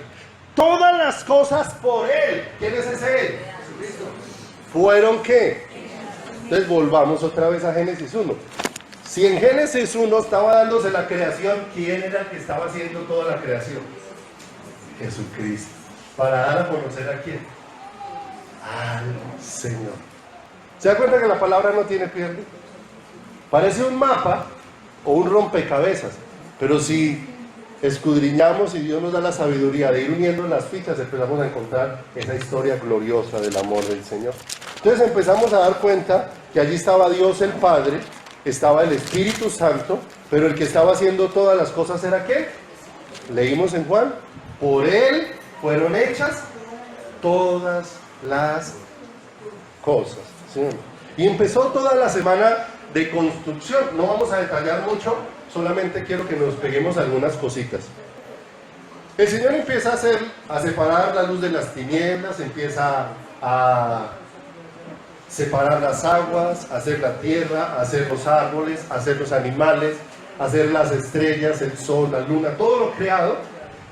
Todas las cosas por Él. ¿Quién es ese Él? Jesucristo. ¿Fueron qué? Entonces volvamos otra vez a Génesis 1. Si en Génesis 1 estaba dándose la creación, ¿quién era el que estaba haciendo toda la creación? Jesucristo. ¿Para dar a conocer a quién? Al Señor. ¿Se da cuenta que la palabra no tiene pierde? Parece un mapa o un rompecabezas, pero si escudriñamos y Dios nos da la sabiduría de ir uniendo las fichas, empezamos a encontrar esa historia gloriosa del amor del Señor. Entonces empezamos a dar cuenta que allí estaba Dios el Padre, estaba el Espíritu Santo, pero el que estaba haciendo todas las cosas era ¿qué? Leímos en Juan: por Él fueron hechas todas las cosas, ¿sí? Y empezó toda la semana de construcción. No vamos a detallar mucho, solamente quiero que nos peguemos algunas cositas. El Señor empieza a separar la luz de las tinieblas, empieza a separar las aguas, a hacer la tierra, a hacer los árboles, a hacer los animales, a hacer las estrellas, el sol, la luna, todo lo creado.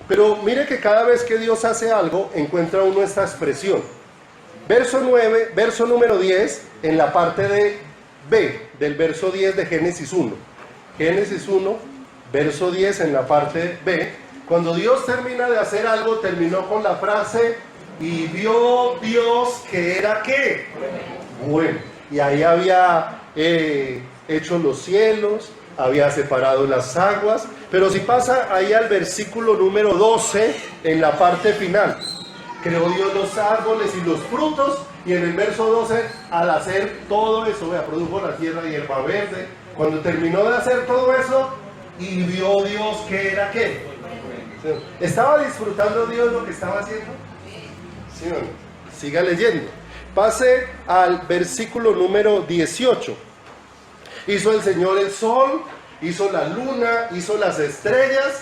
Pero mire que cada vez que Dios hace algo, encuentra uno esta expresión. Verso 9, verso número 10, en la parte de B, del verso 10 de Génesis 1. Génesis 1, verso 10, en la parte B. Cuando Dios termina de hacer algo, terminó con la frase, y vio Dios que era ¿qué? Bueno. Y ahí había hecho los cielos, había separado las aguas. Pero si pasa ahí al versículo número 12, en la parte final, creó Dios los árboles y los frutos, y en el verso 12, al hacer todo eso, produjo la tierra hierba verde. Cuando terminó de hacer todo eso, y vio Dios que era ¿qué? ¿Estaba disfrutando Dios lo que estaba haciendo? ¿Sí o no? Siga leyendo. Pase al versículo número 18. Hizo el Señor el sol, hizo la luna, hizo las estrellas,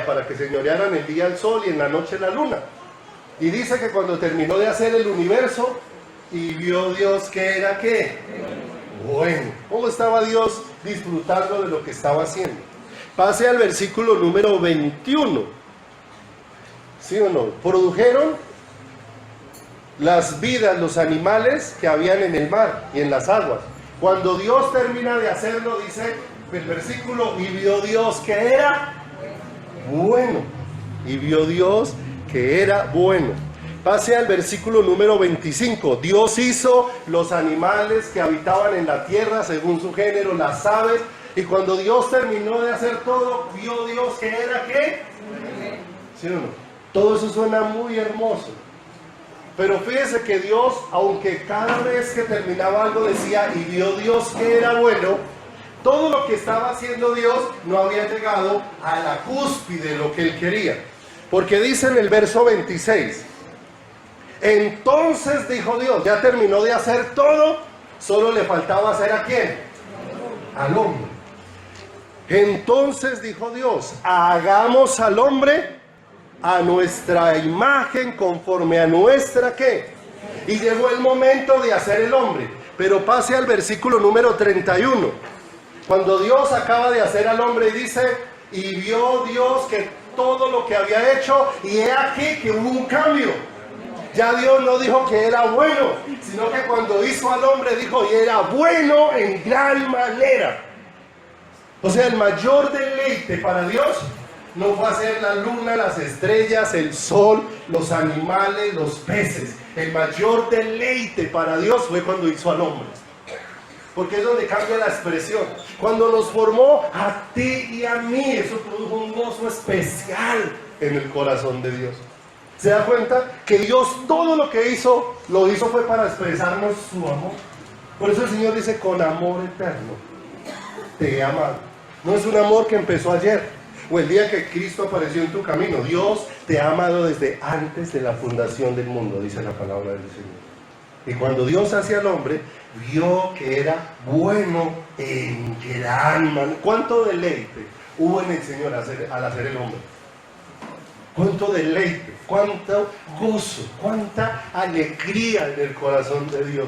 para que señorearan el día el sol y en la noche la luna. Y dice que cuando terminó de hacer el universo, y vio Dios que era ¿qué? Bueno. ¿Cómo estaba Dios disfrutando de lo que estaba haciendo? Pase al versículo número 21. ¿Sí o no? Produjeron las vidas, los animales que habían en el mar y en las aguas. Cuando Dios termina de hacerlo, dice el versículo, y vio Dios que era bueno. Y vio Dios que era bueno. Pase al versículo número 25. Dios hizo los animales que habitaban en la tierra según su género, las aves. Y cuando Dios terminó de hacer todo, vio Dios que era ¿qué? ¿Sí o no? Todo eso suena muy hermoso. Pero fíjese que Dios, aunque cada vez que terminaba algo decía, y vio Dios que era bueno, todo lo que estaba haciendo Dios no había llegado a la cúspide de lo que Él quería. Porque dice en el verso 26, entonces dijo Dios, ya terminó de hacer todo, solo le faltaba hacer ¿a quién? Al hombre. Entonces dijo Dios, hagamos al hombre a nuestra imagen, conforme a nuestra ¿qué? Y llegó el momento de hacer el hombre. Pero pase al versículo número 31. Cuando Dios acaba de hacer al hombre, dice, y vio Dios que todo lo que había hecho, y he aquí que hubo un cambio. Ya Dios no dijo que era bueno, sino que cuando hizo al hombre dijo, y era bueno en gran manera. O sea, el mayor deleite para Dios no fue hacer la luna, las estrellas, el sol, los animales, los peces. El mayor deleite para Dios fue cuando hizo al hombre. Porque es donde cambia la expresión. Cuando nos formó a ti y a mí, eso produjo un gozo especial en el corazón de Dios. ¿Se da cuenta? Que Dios todo lo que hizo, lo hizo fue para expresarnos su amor. Por eso el Señor dice, con amor eterno te he amado. No es un amor que empezó ayer, o el día que Cristo apareció en tu camino. Dios te ha amado desde antes de la fundación del mundo, dice la palabra del Señor. Y cuando Dios hacía al hombre, vio que era bueno en gran manera. ¿Cuánto deleite hubo en el Señor al hacer el hombre? ¿Cuánto deleite? ¿Cuánto gozo? ¿Cuánta alegría en el corazón de Dios?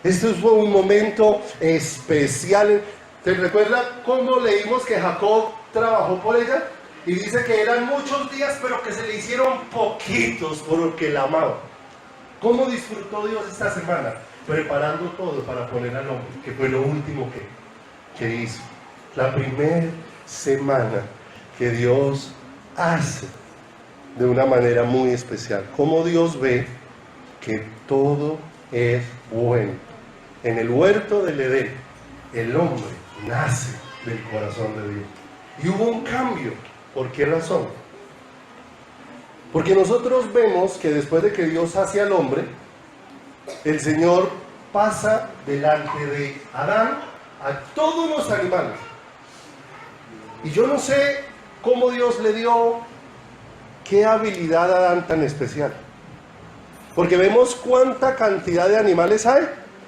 Esto fue un momento especial. ¿Te recuerdas cómo leímos que Jacob trabajó por ella? Y dice que eran muchos días, pero que se le hicieron poquitos porque la amaba. ¿Cómo disfrutó Dios esta semana? Preparando todo para poner al hombre, que fue lo último que hizo. La primera semana que Dios hace de una manera muy especial. Cómo Dios ve que todo es bueno. En el huerto del Edén, el hombre nace del corazón de Dios. Y hubo un cambio. ¿Por qué razón? Porque nosotros vemos que después de que Dios hace al hombre, el Señor pasa delante de Adán a todos los animales. Y yo no sé cómo Dios le dio qué habilidad a Adán tan especial. Porque vemos cuánta cantidad de animales hay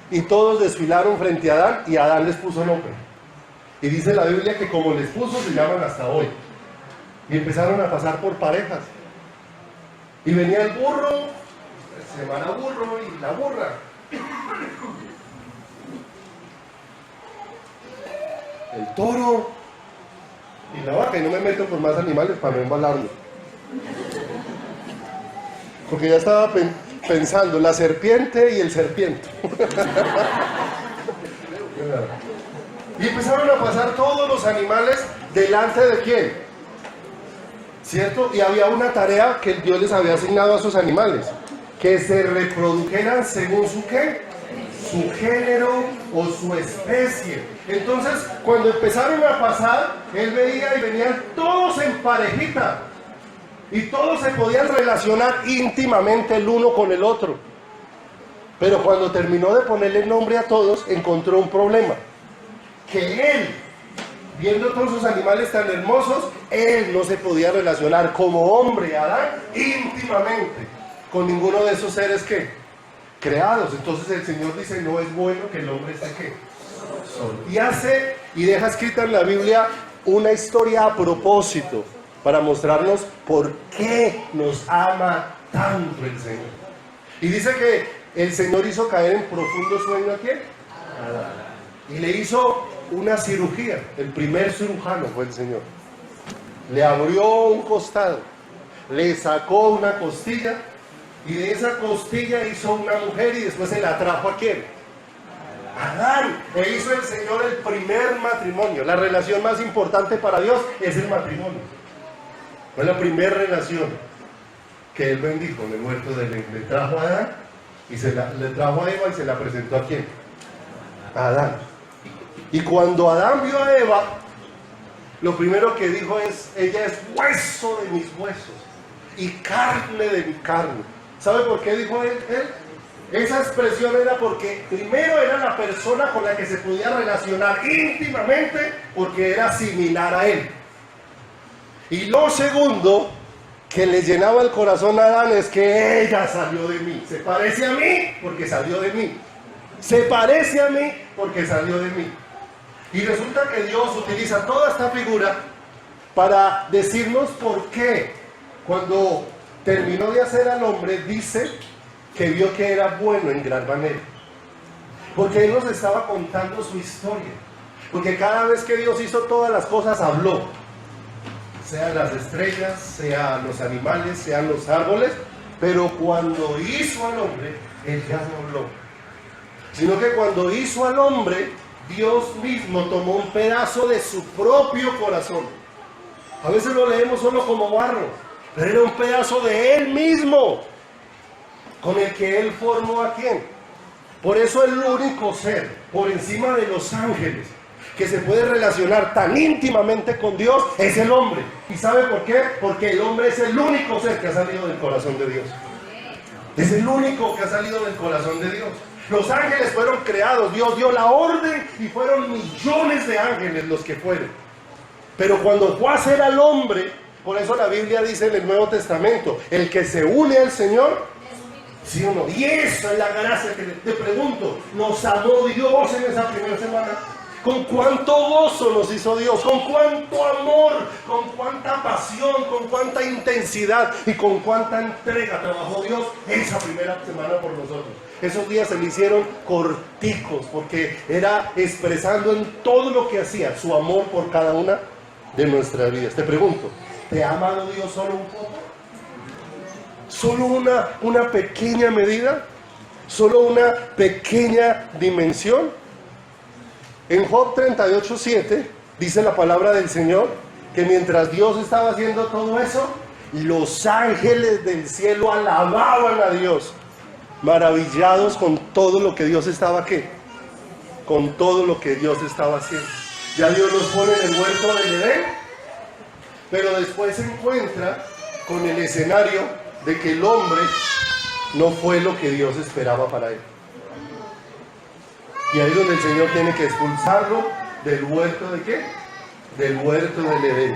y todos desfilaron frente a Adán y Adán les puso nombre. Y dice la Biblia que como les puso se llaman hasta hoy. Y empezaron a pasar por parejas. Y venía el burro, se llama burro y la burra. El toro y la vaca. Y no me meto por más animales para no embalarme. Porque ya estaba pensando, la serpiente y el serpiente. Y empezaron a pasar todos los animales delante de quién, ¿cierto? Y había una tarea que Dios les había asignado a esos animales, que se reprodujeran según su ¿qué? Su género o su especie. Entonces, cuando empezaron a pasar, él veía y venían todos en parejita. Y todos se podían relacionar íntimamente el uno con el otro. Pero cuando terminó de ponerle nombre a todos, encontró un problema. Que él, viendo todos esos animales tan hermosos, él no se podía relacionar como hombre, Adán, íntimamente con ninguno de esos seres que creados. Entonces el Señor dice, no es bueno que el hombre esté ¿qué? Solo. Y deja escrita en la Biblia una historia a propósito, para mostrarnos por qué nos ama tanto el Señor. Y dice que el Señor hizo caer en profundo sueño ¿a quién? A Adán. Y le hizo una cirugía. El primer cirujano fue el Señor. Le abrió un costado, le sacó una costilla, y de esa costilla hizo una mujer y después se la trajo ¿a quién? A Adán. E hizo el Señor el primer matrimonio. La relación más importante para Dios es el matrimonio. Fue la primera relación que él bendijo en el huerto de Edén. Le trajo a Adán y le trajo a Eva y se la presentó ¿a quién? A Adán. Y cuando Adán vio a Eva, lo primero que dijo es, ella es hueso de mis huesos y carne de mi carne. ¿Sabe por qué dijo él? Esa expresión era porque primero era la persona con la que se podía relacionar íntimamente porque era similar a él. Y lo segundo que le llenaba el corazón a Adán es que ella salió de mí. Se parece a mí porque salió de mí. Se parece a mí porque salió de mí. Y resulta que Dios utiliza toda esta figura para decirnos por qué cuando terminó de hacer al hombre dice que vio que era bueno en gran manera. Porque Él nos estaba contando su historia. Porque cada vez que Dios hizo todas las cosas habló. Sean las estrellas, sean los animales, sean los árboles, pero cuando hizo al hombre, Él ya no habló. Sino que cuando hizo al hombre, Dios mismo tomó un pedazo de su propio corazón. A veces lo leemos solo como barro, pero era un pedazo de Él mismo, con el que Él formó ¿a quién? Por eso el único ser, por encima de los ángeles, que se puede relacionar tan íntimamente con Dios es el hombre. ¿Y sabe por qué? Porque el hombre es el único ser que ha salido del corazón de Dios. Es el único que ha salido del corazón de Dios. Los ángeles fueron creados, Dios dio la orden y fueron millones de ángeles los que fueron. Pero cuando fue a hacer al hombre, por eso la Biblia dice en el Nuevo Testamento, el que se une al Señor, ¿sí o no? Y esa es la gracia que te pregunto, ¿nos amó Dios en esa primera semana? Con cuánto gozo nos hizo Dios, con cuánto amor, con cuánta pasión, con cuánta intensidad y con cuánta entrega trabajó Dios esa primera semana por nosotros. Esos días se le hicieron corticos porque era expresando en todo lo que hacía su amor por cada una de nuestras vidas. Te pregunto, ¿te ha amado Dios solo un poco? ¿Solo una pequeña medida? ¿Solo una pequeña dimensión? En Job 38:7 dice la palabra del Señor que mientras Dios estaba haciendo todo eso, los ángeles del cielo alababan a Dios, maravillados con todo lo que Dios estaba ¿qué? Con todo lo que Dios estaba haciendo. Ya Dios los pone en el huerto del Edén, pero después se encuentra con el escenario de que el hombre no fue lo que Dios esperaba para él. Y ahí es donde el Señor tiene que expulsarlo del huerto de ¿qué? Del huerto del Edén.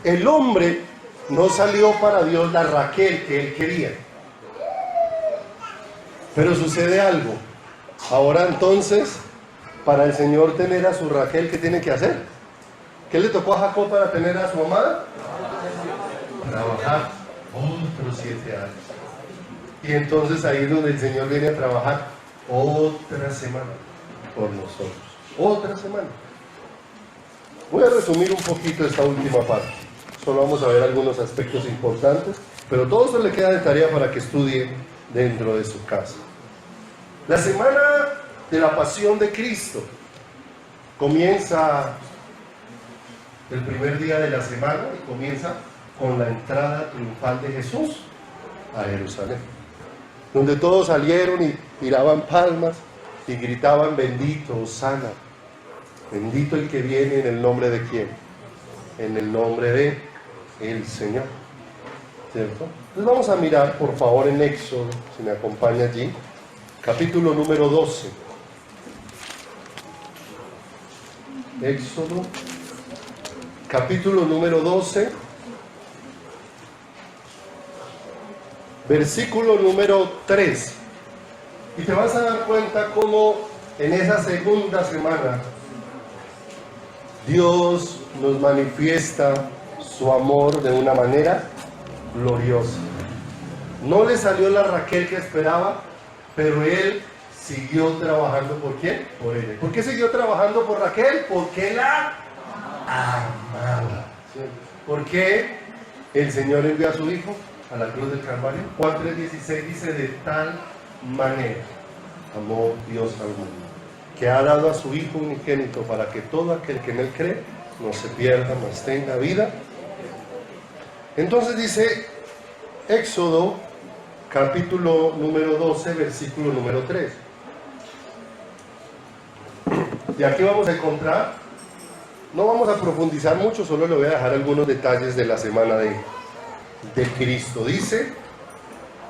El hombre no salió para Dios la Raquel que él quería. Pero sucede algo. Ahora entonces, para el Señor tener a su Raquel, ¿qué tiene que hacer? ¿Qué le tocó a Jacob para tener a su amada? Trabajar otros 7 años. Y entonces ahí es donde el Señor viene a trabajar otra semana por nosotros. Otra semana. Voy a resumir un poquito esta última parte. Solo vamos a ver algunos aspectos importantes, pero todo eso le queda de tarea para que estudie dentro de su casa. La semana de la pasión de Cristo comienza el primer día de la semana y comienza con la entrada triunfal de Jesús a Jerusalén, donde todos salieron y tiraban palmas y gritaban: bendito, Hosana, bendito el que viene en el nombre de ¿quién? En el nombre de el Señor, ¿cierto? Entonces vamos a mirar por favor en Éxodo, si me acompaña allí, capítulo número 12. Éxodo, capítulo número 12, versículo número 3. Y te vas a dar cuenta cómo en esa segunda semana Dios nos manifiesta su amor de una manera gloriosa. No le salió la Raquel que esperaba, pero él siguió trabajando. ¿Por quién? Por ella. ¿Por qué siguió trabajando por Raquel? Porque la amaba. ¿Por qué el Señor envió a su Hijo a la cruz del Calvario? Juan 3:16 dice: de tal manera amó Dios al mundo, que ha dado a su Hijo unigénito, para que todo aquel que en él cree no se pierda, mas tenga vida. Entonces dice Éxodo capítulo número 12, versículo número 3. Y aquí vamos a encontrar, no vamos a profundizar mucho, solo le voy a dejar algunos detalles de la semana de Cristo. Dice: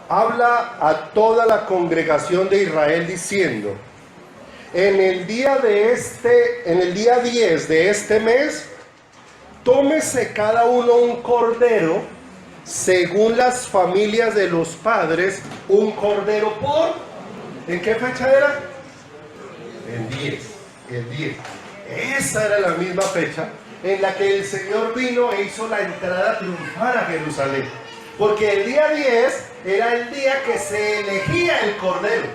habla a toda la congregación de Israel diciendo: en el día 10 de este mes, tómese cada uno un cordero, según las familias de los padres, un cordero por... ¿En qué fecha era? El 10. Esa era la misma fecha en la que el Señor vino e hizo la entrada triunfal a Jerusalén. Porque el día 10 era el día que se elegía el cordero,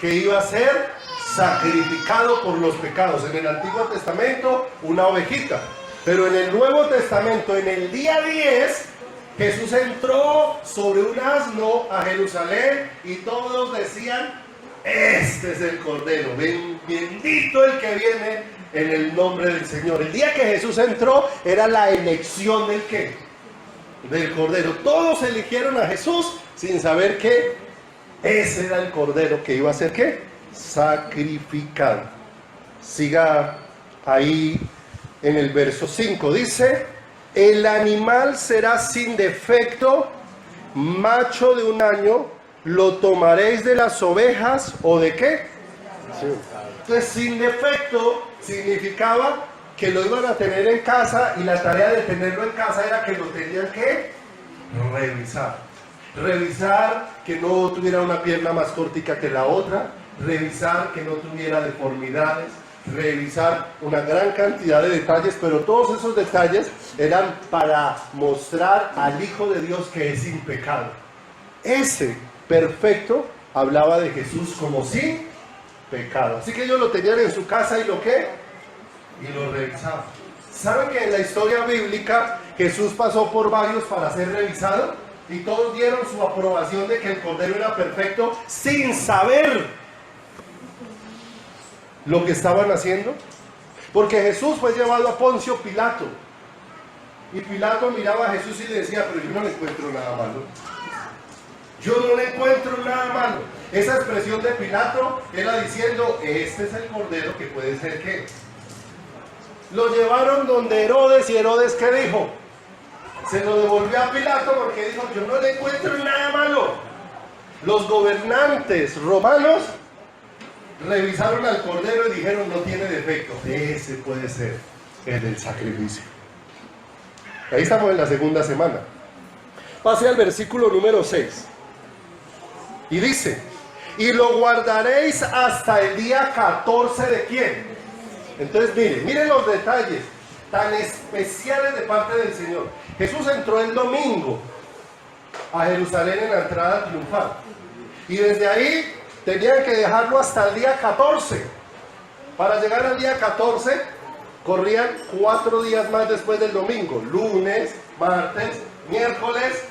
que iba a ser sacrificado por los pecados. En el Antiguo Testamento, una ovejita. Pero en el Nuevo Testamento, en el día 10, Jesús entró sobre un asno a Jerusalén y todos decían: este es el Cordero, bendito el que viene en el nombre del Señor. El día que Jesús entró era la elección del ¿qué? Del Cordero. Todos eligieron a Jesús sin saber que ese era el Cordero que iba a ser ¿qué? Sacrificado. Siga ahí en el verso 5, dice: el animal será sin defecto, macho de 1 año, lo tomaréis de las ovejas, ¿o de qué? Sí. Entonces, sin defecto significaba que lo iban a tener en casa, y la tarea de tenerlo en casa era que lo tenían que revisar que no tuviera una pierna más cortica que la otra, revisar que no tuviera deformidades, revisar una gran cantidad de detalles, pero todos esos detalles eran para mostrar al Hijo de Dios que es sin pecado. Ese perfecto hablaba de Jesús como sin pecado. Así que ellos lo tenían en su casa y lo revisaban. ¿Saben que en la historia bíblica Jesús pasó por varios para ser revisado? Y todos dieron su aprobación de que el Cordero era perfecto sin saber lo que estaban haciendo. Porque Jesús fue llevado a Poncio Pilato, y Pilato miraba a Jesús y le decía: pero yo no le encuentro nada malo. Yo no le encuentro nada malo. Esa expresión de Pilato era diciendo: este es el Cordero que puede ser ¿qué? Lo llevaron donde Herodes, y Herodes ¿qué dijo? Se lo devolvió a Pilato porque dijo: yo no le encuentro nada malo. Los gobernantes romanos revisaron al Cordero y dijeron: no tiene defecto, ese puede ser el del sacrificio. Ahí estamos en la segunda semana. Pase al versículo número 6 y dice: y lo guardaréis hasta el día 14 de quién. Entonces miren los detalles tan especiales de parte del Señor. Jesús entró el domingo a Jerusalén en la entrada triunfal, y desde ahí tenían que dejarlo hasta el día 14. Para llegar al día 14 corrían 4 días más después del domingo: lunes, martes, miércoles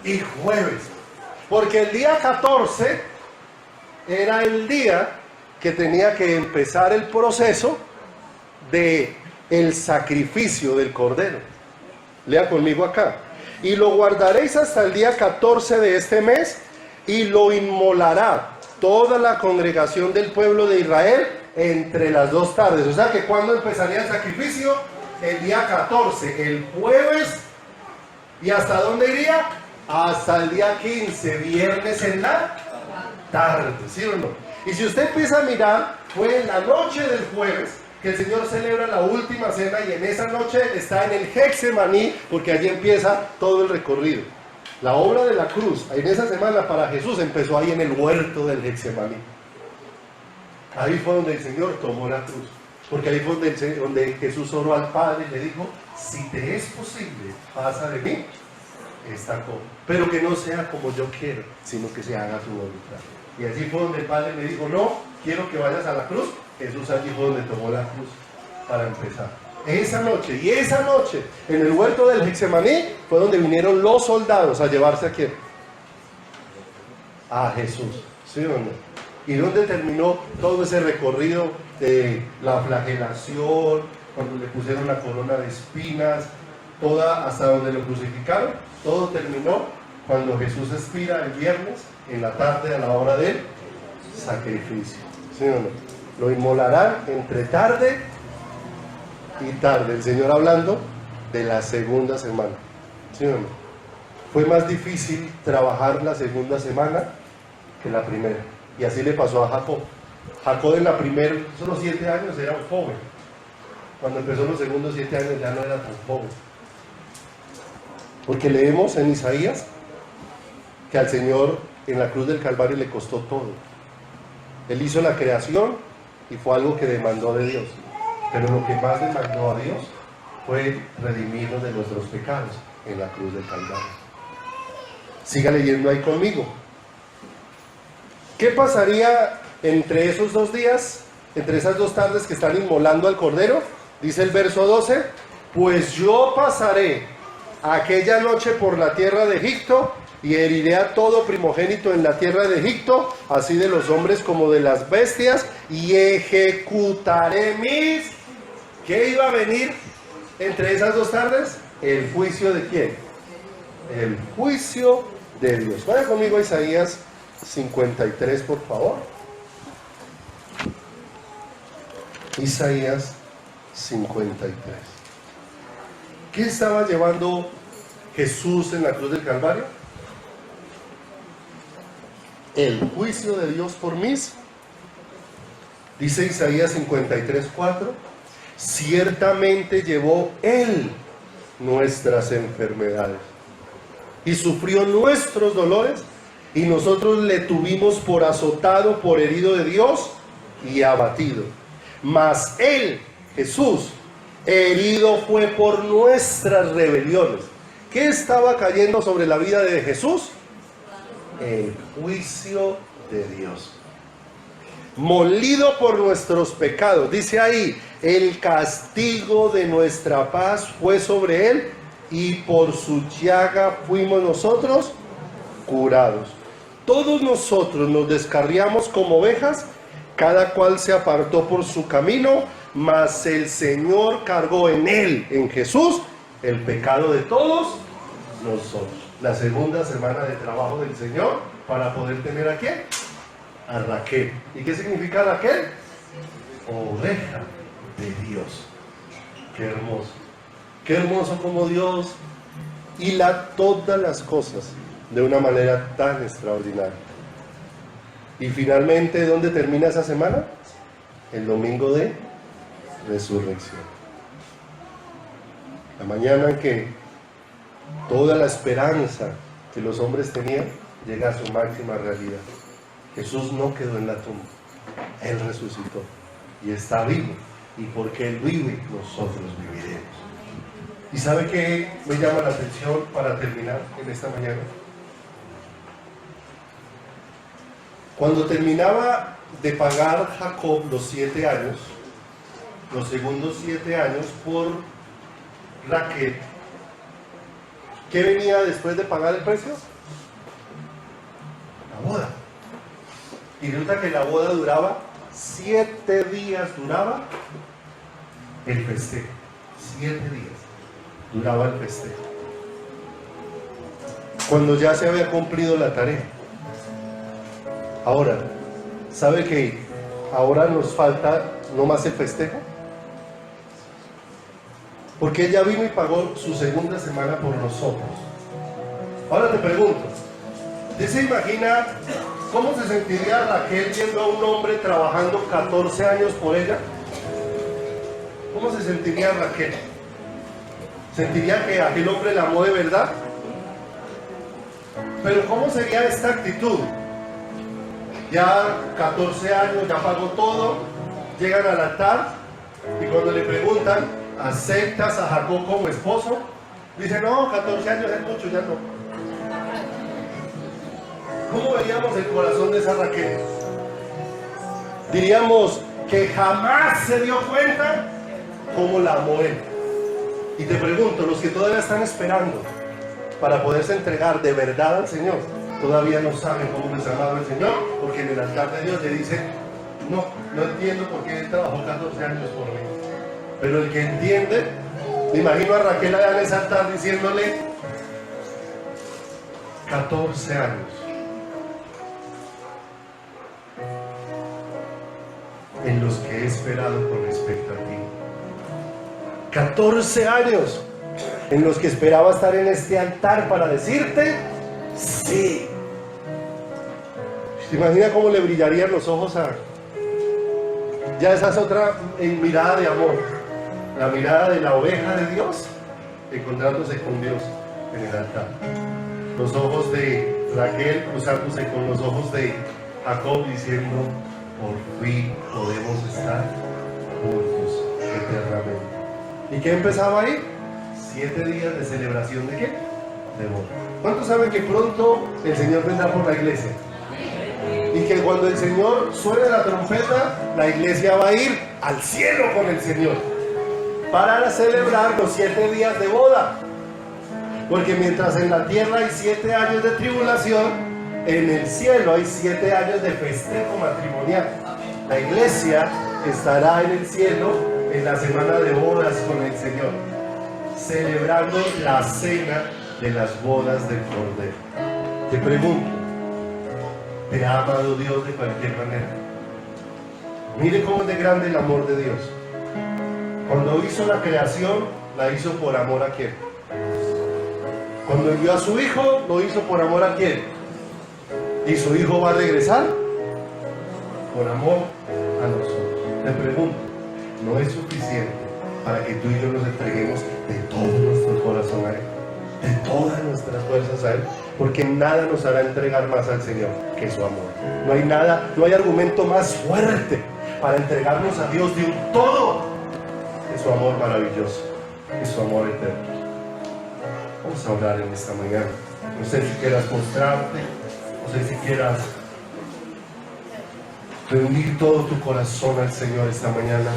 y jueves, porque el día 14 era el día que tenía que empezar el proceso de el sacrificio del cordero. Lea conmigo acá: y lo guardaréis hasta el día 14 de este mes, y lo inmolará toda la congregación del pueblo de Israel entre las 2 tardes. O sea que ¿cuándo empezaría el sacrificio? El día 14, el jueves. ¿Y hasta dónde iría? Hasta el día 15, viernes en la tarde, ¿sí o no? Y si usted empieza a mirar, fue en la noche del jueves que el Señor celebra la última cena, y en esa noche está en el Getsemaní, porque allí empieza todo el recorrido. La obra de la cruz en esa semana para Jesús empezó ahí en el huerto del Getsemaní. Ahí fue donde el Señor tomó la cruz, porque ahí fue donde Jesús oró al Padre y le dijo: si te es posible, pasa de mí esta copa, pero que no sea como yo quiero, sino que se haga tu voluntad. Y allí fue donde el Padre le dijo: no, quiero que vayas a la cruz. Jesús allí fue donde tomó la cruz para empezar. Esa noche, en el huerto del Getsemaní, fue donde vinieron los soldados a llevarse a quién. A Jesús, ¿sí o no? ¿Y dónde terminó todo ese recorrido de la flagelación, cuando le pusieron la corona de espinas, toda hasta donde lo crucificaron? Todo terminó cuando Jesús expira el viernes en la tarde, a la hora del sacrificio, ¿sí o no? Lo inmolarán entre tarde y tarde. El Señor hablando de la segunda semana, ¿sí o no? Fue más difícil trabajar la segunda semana que la primera, y así le pasó a Jacob. Jacob en la primera, solo 7 años, era un joven. Cuando empezó los segundos 7 años ya no era tan joven, porque leemos en Isaías que al Señor en la cruz del Calvario le costó todo. Él hizo la creación y fue algo que demandó de Dios, pero lo que más demandó a Dios fue redimirnos de nuestros pecados en la cruz del Calvario. Siga leyendo ahí conmigo. ¿Qué pasaría entre esos 2 días, entre esas 2 tardes que están inmolando al Cordero? Dice el verso 12: pues yo pasaré aquella noche por la tierra de Egipto, y heriré a todo primogénito en la tierra de Egipto, así de los hombres como de las bestias, y ejecutaré mis... ¿Qué iba a venir entre esas 2 tardes? ¿El juicio de quién? El juicio de Dios. Vaya conmigo a Isaías 53, por favor. Isaías 53. ¿Qué estaba llevando Jesús en la cruz del Calvario? El juicio de Dios por mis... Dice Isaías 53, 4: ciertamente llevó Él nuestras enfermedades y sufrió nuestros dolores, y nosotros le tuvimos por azotado, por herido de Dios y abatido. Mas Él, Jesús, herido fue por nuestras rebeliones. ¿Qué estaba cayendo sobre la vida de Jesús? El juicio de Dios. Molido por nuestros pecados. Dice ahí: el castigo de nuestra paz fue sobre Él, y por su llaga fuimos nosotros curados. Todos nosotros nos descarriamos como ovejas, cada cual se apartó por su camino, mas el Señor cargó en Él, en Jesús, el pecado de todos nosotros. La segunda semana de trabajo del Señor para poder tener ¿a quién? A Raquel. ¿Y qué significa Raquel? Oveja de Dios. Qué hermoso. Qué hermoso como Dios hila todas las cosas de una manera tan extraordinaria. Y finalmente, ¿dónde termina esa semana? El domingo de resurrección. La mañana en que toda la esperanza que los hombres tenían llega a su máxima realidad. Jesús no quedó en la tumba, Él resucitó y está vivo, y porque Él vive, nosotros viviremos. ¿Y sabe qué me llama la atención para terminar en esta mañana? Cuando terminaba de pagar Jacob los 7 años, los segundos 7 años por Raquel, ¿qué venía después de pagar el precio? La boda. Y resulta que la boda duraba 7 días, duraba el festejo. 7 días duraba el festejo. Cuando ya se había cumplido la tarea. Ahora, ¿sabe que ahora nos falta no más el festejo? Porque ella vino y pagó su segunda semana por nosotros. Ahora te pregunto, ¿usted se imagina cómo se sentiría Raquel viendo a un hombre trabajando 14 años por ella? ¿Cómo se sentiría Raquel? ¿Sentiría que aquel hombre la amó de verdad? Pero ¿cómo sería esta actitud? Ya 14 años, ya pagó todo, llegan al altar y cuando le preguntan, ¿aceptas a Jacob como esposo? Dice, no, 14 años es mucho, ya no. ¿Cómo veríamos el corazón de esa Raquel? Diríamos que jamás se dio cuenta cómo la amó él. Y te pregunto, los que todavía están esperando para poderse entregar de verdad al Señor, todavía no saben cómo les ha amado el Señor, porque en el altar de Dios le dicen, no entiendo por qué él trabajó 14 años por mí. Pero el que entiende, me imagino a Raquel allá en ese altar diciéndole, 14 años en los que he esperado con expectativa. 14 años en los que esperaba estar en este altar para decirte sí. ¿Se imagina cómo le brillarían los ojos a... Ya esa es otra mirada de amor, la mirada de la oveja de Dios encontrándose con Dios en el altar. Los ojos de Raquel cruzándose con los ojos de Jacob diciendo, por fin podemos estar juntos eternamente. ¿Y qué empezaba ahí? 7 días de celebración ¿de qué? De boda. ¿Cuántos saben que pronto el Señor vendrá por la iglesia? Y que cuando el Señor suene la trompeta, la iglesia va a ir al cielo con el Señor para celebrar los 7 días de boda. Porque mientras en la tierra hay 7 años de tribulación, en el cielo hay 7 años de festejo matrimonial. La iglesia estará en el cielo en la semana de bodas con el Señor, celebrando la cena de las bodas del Cordero. Te pregunto, ¿te ha amado Dios de cualquier manera? Mire cómo es de grande el amor de Dios. Cuando hizo la creación, la hizo por amor a quién. Cuando envió a su hijo, lo hizo por amor a quién. ¿Y su hijo va a regresar? Por amor a nosotros. Te pregunto, ¿no es suficiente para que tú y yo nos entreguemos de todo nuestro corazón a Él? De todas nuestras fuerzas a Él, porque nada nos hará entregar más al Señor que su amor. No hay nada, no hay argumento más fuerte para entregarnos a Dios de un todo que su amor maravilloso, que su amor eterno. Vamos a orar en esta mañana. No sé si quieras mostrarte, no sé si quieras reunir todo tu corazón al Señor esta mañana.